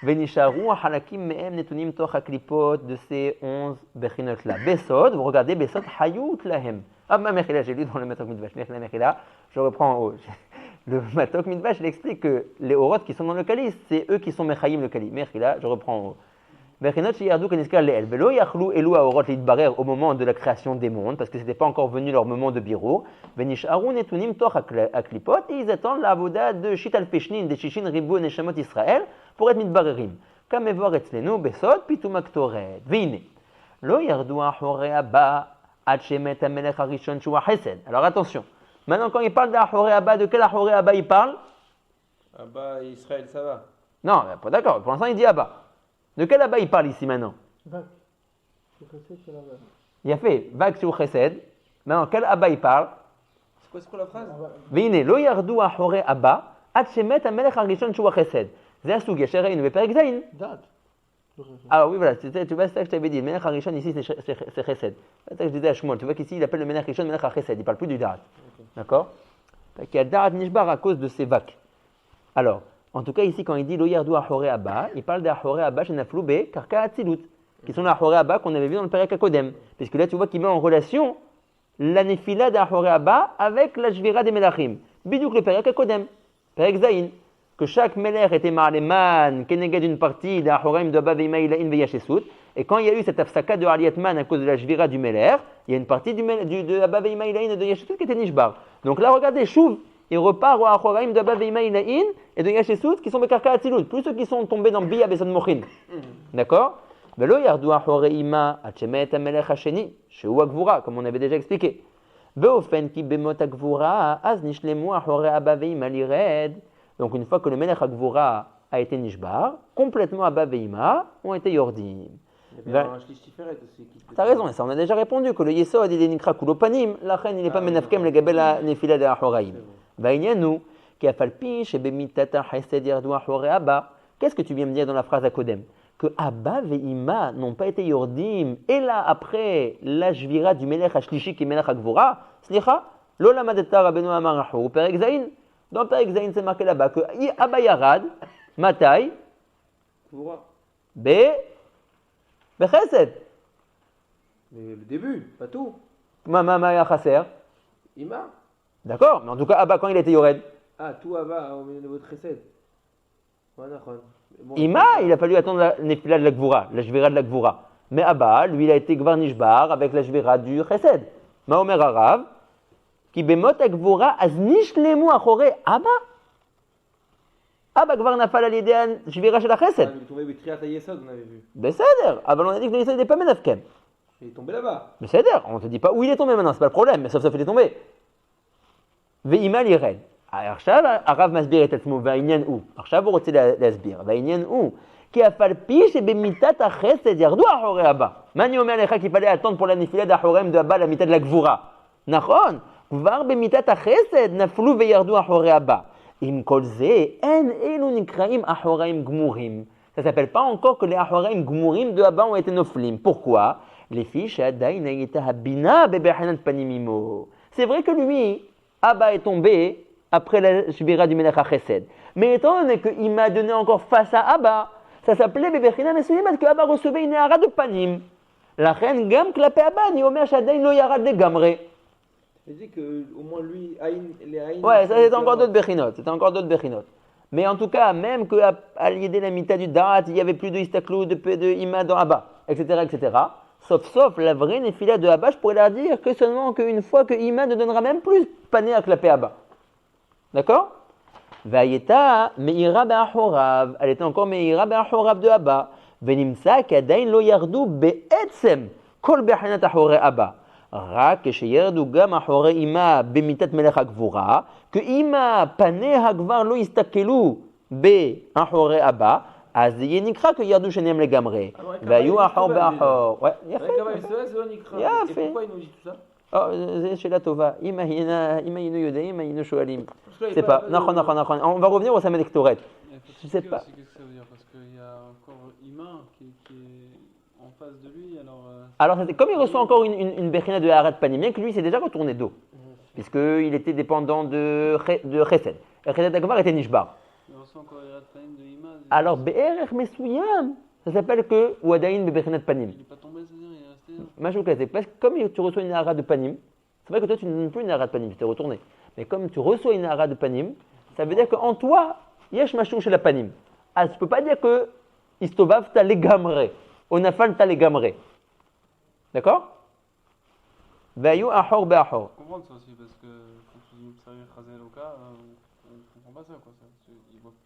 Venisharu halakim me'em netunim toch haklipot de ces 11 bechinot là. Besod, vous regardez, Besod hayut lahem. Ah, ma Mechila, j'ai lu dans le Matok Midvash. Mechila, je reprends en haut. Le Matok Midvash, il explique que les Orot qui sont dans le Kali, c'est eux qui sont Mechayim le Kali. Mechila, je reprends en haut. Bechinot sheyardu keniskar leel. Velo yachlu elu haorot lidbarer au moment de la création des mondes, parce que ce n'était pas encore venu leur moment de birour. Venisharu netunim toch haklipot, et ils attendent la avoda de Shital Peshnin, de Shishin Ribu Neshamot Israël, pour être mitbarerim. Comme evoir etzlenu besod pitum aktoret. Vine. Lo yardu ahore abba ad shemet hamelech harishon shua chesed. Alors attention. Maintenant, quand il parle d'ahore abba, de quel ahore abba il parle? Abba Israël, ça va. Non, pas d'accord. Pour l'instant, il dit abba. De quel abba il parle ici maintenant? Il a fait vague sur chesed. Maintenant, quel abba il parle? C'est quoi la phrase? Vine. Lo yardu ahore abba ad shemet hamelech harishon shua chesed. C'est un soug, Yasherein, Beperek Zayin. Alors oui, voilà, tu vois, c'est ça que je t'avais dit. Le Menach Harishon ici, c'est Chesed. C'est ça que je disais à Shmuel. Tu vois qu'ici, il appelle le Menach Harishon Menach HaChesed. Il ne parle plus du Da'at. Okay. D'accord? Il y a Da'at Nishbar à cause de ces vagues. Alors, en tout cas, ici, quand il dit Lo Yardu Ahore Abba, il parle d'Ahore Abba chez Nafloube, Karka Atzilut, qui sont l'Ahore Abba qu'on avait vu dans le Perek HaKodem. Puisque là, tu vois qu'il met en relation la Nefila d'Ahore Abba avec la Jvira des Melachim. Bidouk le Perek HaKodem. Perek Zayin. Que chaque Meler était Ma'aleman, Kenegad d'une partie d'Ahoraim de Abba Veimaïlaïn Veyashesut. Et quand il y a eu cette afsaka de Aliatman à cause de la Jvira du Meler, il y a une partie de Abba Veimaïlaïn de Yashesut qui était Nishbar. Donc là, regardez, Chouv, il repart au Achoraim de Abba Veima Ilaïn et de Yashesut qui sont Bekarka Atzilut, plus ceux qui sont tombés dans Bia Besan Mochin. D'accord? Velo Yardu Achoraima Hachemet Amelech Hasheni, Sheu Agvura, comme on avait déjà expliqué. Veofen Ki Bemot Agvura, Az Nishlemu Achore Abba Veima Lired. Donc une fois que le Melech Agvura a été Nishbar, complètement Abba Veima ont été Yordim. Il y avait un Shlish Tiferet aussi. T'as raison, et ça on a déjà répondu, que le Yesod il est Nikra Kulopanim, la reine il n'est pas Menafkem le Gabela Nefila de Achoraim. Vaïnianou, qui a falpi chez Bemitata Chesed Yardu Achore Abba. Qu'est-ce que tu viens me dire dans la phrase à Kodem? Que Abba Veima n'ont pas été Yordim, et là après la Jvira du Melech Hashlishi qui est Melech Agvura, Slicha, Lola Madeta Rabbeinu Amarahu, Perek Zain. Dans Perek Zain c'est marqué là-bas que Abba Yarad, Matai, Bechesed. Mais le début, pas tout. Maya Chaser. Ima. D'accord, mais en tout cas, Abba, quand il était Yored, Ah, tout Abba au milieu de votre Chesed. Bon, Ima, il a fallu attendre la Nefila de la Gvura, la Jvira de la Gvura. Mais Abba, lui, il a été Gvar Nishbar avec la Jvira du Chesed. Maomer Arav, qui bemot a Gvura, az nishlemu achore Abba. Abba Gvar nafal al yedei Jvira shel Chesed. Il est tombé Betriat Yesod, on avait vu. Beseder, Abba, on a dit que le Yesod n'était pas Menafkem. Il est tombé là-bas. Beseder, on ne te dit pas où il est tombé maintenant, c'est pas le problème, mais sauf il est tombé. Ve'ima lired. עכשיו הרב מסביר את עצמו, והעניין הוא, עכשיו הוא רוצה להסביר, והעניין הוא, כי אף על פי שבמיטת החסד ירדו אחורי הבא. מה אני אומר לך? כי פלא אתון פה לנפילה דאחוריהם דאבא למיטת לגבורה. נכון, כבר במיטת החסד נפלו וירדו אחורי הבא. עם כל זה, אין אלו נקראים אחוריים גמורים. Ça s'appelle pas encore que les אחוריים גמורים de Abba ont été noflim. Pourquoi? לפי שעדיין הייתה הבינה בבחינת פנים עמו. C'est vrai que lui, Abba est tombé après la Shvira du Melech HaChesed. Mais étant donné qu'il m'a donné encore face à Abba, ça s'appelait Bebechina Mesulimat, que Abba recevait une Hara de Panim. La reine Gam Klapé Abba, ni Omer Shadaï no Yara de Gamre. Il dit qu'au moins lui, les Aïn. Ouais, ça c'était encore d'autres Bechinot. C'était encore d'autres Bechinot. Mais en tout cas, même qu'à l'idée de la Mita du Darat, il n'y avait plus de Istaklou, de Ima dans Abba, etc., etc. Sauf la vraie Nefila de Abba, je pourrais leur dire que seulement qu'une fois que Ima ne donnera même plus pané à Klapé Abba. D'accord? Vayeta meira be'achorav. Elle était encore meira be'achorav de Abba. Venimsa kadain lo yardu be'etzem kol be'hanat achore Abba. Rak sheyardu gam achore ima bemitat melech hagvura. Que ima pane hagvar lo istakelu be'achore Abba. אז יהיה נקרא כי ירדו שניהם לגמרי. והיו אחור באחור. יפה. יפה. זה שאלה טובה. אם היינו יודעים, היינו שואלים. C'est pas. נכון. On va revenir au Samed Ektoret. Je sais pas. Qu'est-ce que ça veut dire? Parce qu'il y a encore Ima qui est en face de lui. Alors comme il reçoit encore une Bechina de Harat Panim, bien que lui s'est déjà retourné dos, puisqu'il était dépendant de Chesed. Chesed Agvar était Nishbar. Il reçoit encore Harat Panim de Ima. Alors Be'erech Mesuyam, ça s'appelle que Wadaïn Bebechinat Panim. Il n'est pas tombé, c'est-à-dire il est resté. Majoukazé. Parce que comme tu reçois une Hara de Panim, c'est vrai que toi tu ne donnes plus une Hara de Panim, tu t'es retourné. Mais comme tu reçois une Hara de Panim, ça veut dire qu'en toi, Yesh Mashou chez la Panim. Ah, tu ne peux pas dire que Istovav t'a les gamré, Onafal t'a les gamré. D'accord? Vayu ahor be'ahor. Je comprends ça aussi, parce que quand tu dis Psarir Chazeloka, on ne comprend pas ça, quoi.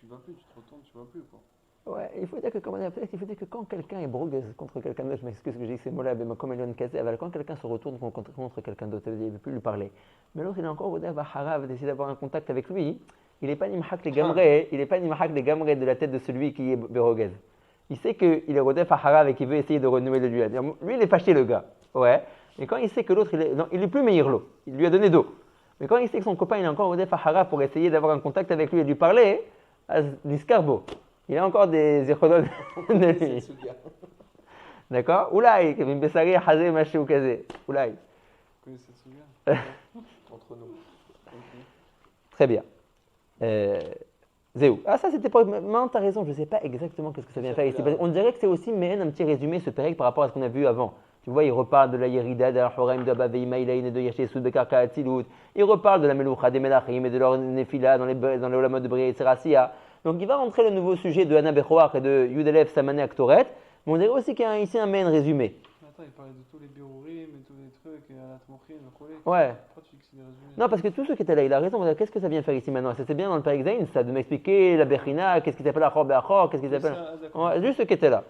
Tu vas plus, tu te retournes, tu vas plus, quoi. Ouais, il faut dire que quand quelqu'un est brogues contre quelqu'un d'autre, je m'excuse que j'ai dit ces mots-là, mais comme Elion Kazé, quand quelqu'un se retourne contre quelqu'un d'autre, ça veut dire qu'il ne veut plus lui parler. Mais l'autre, il est encore au Harav d'essayer d'avoir un contact avec lui. Il n'est pas Nimhak les gamrés, de la tête de celui qui est Beroguez. Il sait qu'il est Rodef à Harav et qu'il veut essayer de renouer le lien. Lui, il est fâché, le gars. Ouais. Mais quand il sait que l'autre, il est plus Meirlo, il lui a donné dos. Mais quand il sait que son copain, il est encore Rodef à Harav pour essayer d'avoir un contact avec lui et de lui parler, Discarbo. Il a encore des échodones de lui. D'accord? Oulaï, Kevin Bessari, Hazé, Maché ou Kazé. Oulaï. Entre nous. Très bien. Zéou. Ah, ça c'était pas. Maintenant, tu as raison, je ne sais pas exactement qu'est-ce que ça vient faire ici. On dirait que c'est aussi un petit résumé, ce pérec, par rapport à ce qu'on a vu avant. Tu vois, il reparle de la Yerida, de la Horaim, de Abba Veima Ilaïn et de Yashesud, de Karka Atzilut. Il reparle de la Meloucha, des Melachim et de leur Nefila dans les Olamot de Brié et Serassia. Donc il va rentrer le nouveau sujet de Anna Bechoach et de Yudelef Samane Aktoret, mais on dirait aussi qu'il y a ici un main résumé. Attends, il parlait de tous les birourim et tous les trucs, et à la tmochin, le collègue. Ouais. Pourquoi tu dis que c'est des résumés? Non, parce que tous ceux qui étaient là, il a raison. Qu'est-ce que ça vient faire ici maintenant? C'était bien dans le Perek Zayin, ça, de m'expliquer la Bechina, qu'est-ce qui s'appelle Achor Be'achor, qu'est-ce qui C'est s'appelle. ça, d'accord. Ouais, juste ceux qui étaient là.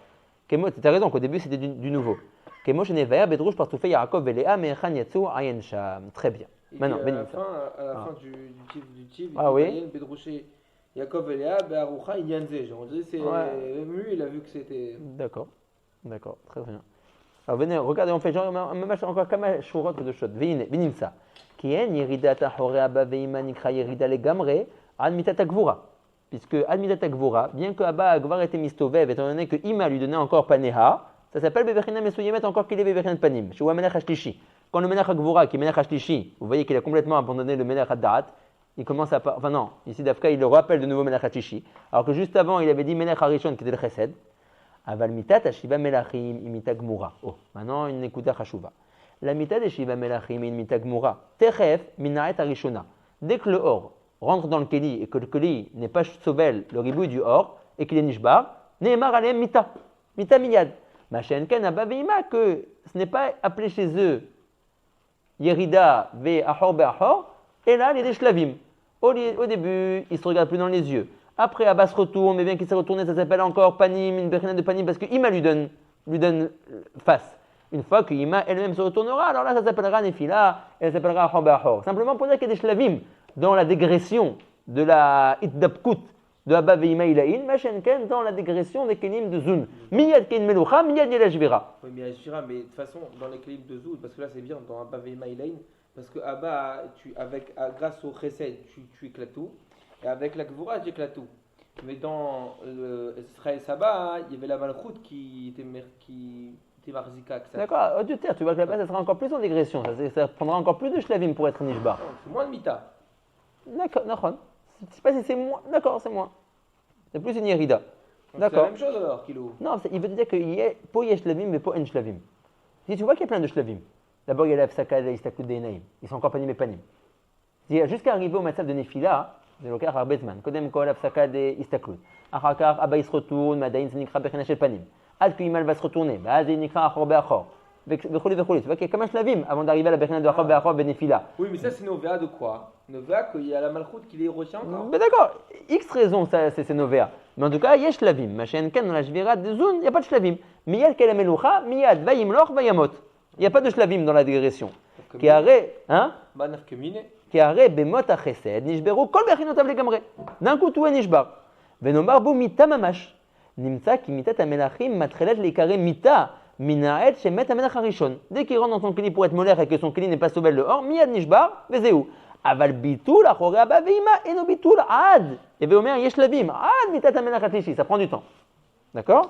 Tu as raison qu'au début c'était du nouveau. Kemo Shenevaya Bedrouche Partoufé Yaakov Velea Me'echan Yatsu Ayen Sham. Très bien. Et Maintenant, puis à la bénis ça. fin, du tiv, Ah oui. il dit Bedrouché, Yaakov et Léa, Be'aroucha, Yanzé. On dirait c'est Ouais. même lui, il a vu que c'était. D'accord, très bien. Alors venez, regardez, on fait genre encore comme shurot de shot. Vinim ça. Qui est Yerida Tahore Abba Veima Nikra Yerida Legamre Ad Mitat Agvura. Puisque Ad Mitat Agvura, bien que Abba Agvar était mistovev, étant donné que Ima lui donnait encore Paneha, ça s'appelle Bevechina Mesuyemet encore qu'il est Bevechina Panim. Chez Wamenach Hashlishi. Quand le Menach Agvura, qui est Menach Hashlishi, vous voyez qu'il a complètement abandonné le Menach Haddaat, il commence à. Enfin non, ici Dafka, il le rappelle de nouveau Menach Hashlishi. Alors que juste avant, il avait dit Menach Harishon qui était le Chesed. Aval mitat ashiva melachim imita gmura. Oh, maintenant une écoute chashuva. La mitat ashiva melachim imita gmura. Techef minaet arishona. Dès que le or rentre dans le keli et que le keli n'est pas sovel le ribouille du or et qu'il est nishbar, neemar alem mita. Mita miyad. Machen ken abaveima que ce n'est pas appelé chez eux yerida ve ahor be ahor et là les shlavim. Au début, ils se regardent plus dans les yeux. Après, Abba se retourne, mais bien qu'il s'est retourné, ça s'appelle encore Panim, une bechina de Panim, parce que Ima lui donne face. Une fois que Ima elle-même se retournera, alors là, ça s'appellera Nefila, et ça s'appellera Achor Be'achor. Simplement pour dire qu'il y a des shlavim dans la dégression de la Itdabkut de Abba Ve'ima Ilaïn, Machenken dans la dégression des Kelim de Zun. Miyad Ken Melucha, Miyad Yelashvira. Oui, mais Ashira, mais de toute façon, dans l'équilibre de Zoud, parce que là c'est bien dans Abba Veima Ilaïn, parce que Abba, grâce au Chesed, tu éclates tout. Et avec la Gvura, j'éclate tout. Mais dans Israël Saba, il y avait la Malchut qui était Marzika. D'accord, tu vois que là-bas, ça sera encore plus en dégression. Ça prendra encore plus de shlavim pour être nishbar. C'est moins de Mita. D'accord, je ne sais pas si c'est moins. D'accord, c'est moins. C'est plus une yerida. C'est D'accord. la même chose alors, Kilo. Non, il veut te dire qu'il y a pour shlavim, mais pas en shlavim. Si tu vois qu'il y a plein de shlavim, d'abord il y a la Fsaka, la Istakut Deinaim. Ils sont encore panim et panim. Jusqu'à arriver au matzaf de Nefila, זה לוקח הרבה זמן. קודם כל הפסקה הסתכלות. אחר כך אבא יסרטון, מעדיין זה נקרא בחינה של פנים. עד שאימא va se retourner, ואז זה נקרא אחור באחור. וכולי וכולי. Tu vois qu'il y a כמה שלבים avant d'arriver à la בחינה de אחור באחור בנפילה. Oui, mais ça c'est Novea de quoi? Novea qu'il y a la Malchut qui les retient encore. Mais d'accord, X raisons c'est Novea. Mais en tout cas, il y a shlavim. מה שאין כן, dans la shvira de Zun, il n'y a pas de shlavim. מיד כל המלוכה, מיד וימלוך וימות. Il n'y a pas de shlavim dans la digression. כי הרי, hein? מה נפקא מינה? כי הרי במות החסד נשברו כל בחינותיו לגמרי. d'un coup tout est נשבר. ונאמר בו מיתה ממש. נמצא כי מיתת המלכים מתחילת להיקרא מיתה מן העד שמת המלך הראשון. dès qu'il rentre dans son kli pour être מולך et que son kli n'est pas sauvé le or, מיד נשבר וזהו. אבל ביטול אחורי אבא ואמא אינו ביטול עד. ואומר יש שלבים עד מיתת המלך השלישי. Ça prend du temps. D'accord?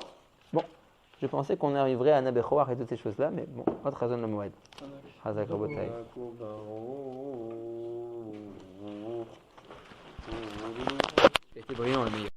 Bon. Je pensais qu'on arriverait à Nabechor et toutes ces choses-là, mais bon, pas de raison de Moed. Hazak Rabotai. C'était brillant le meilleur.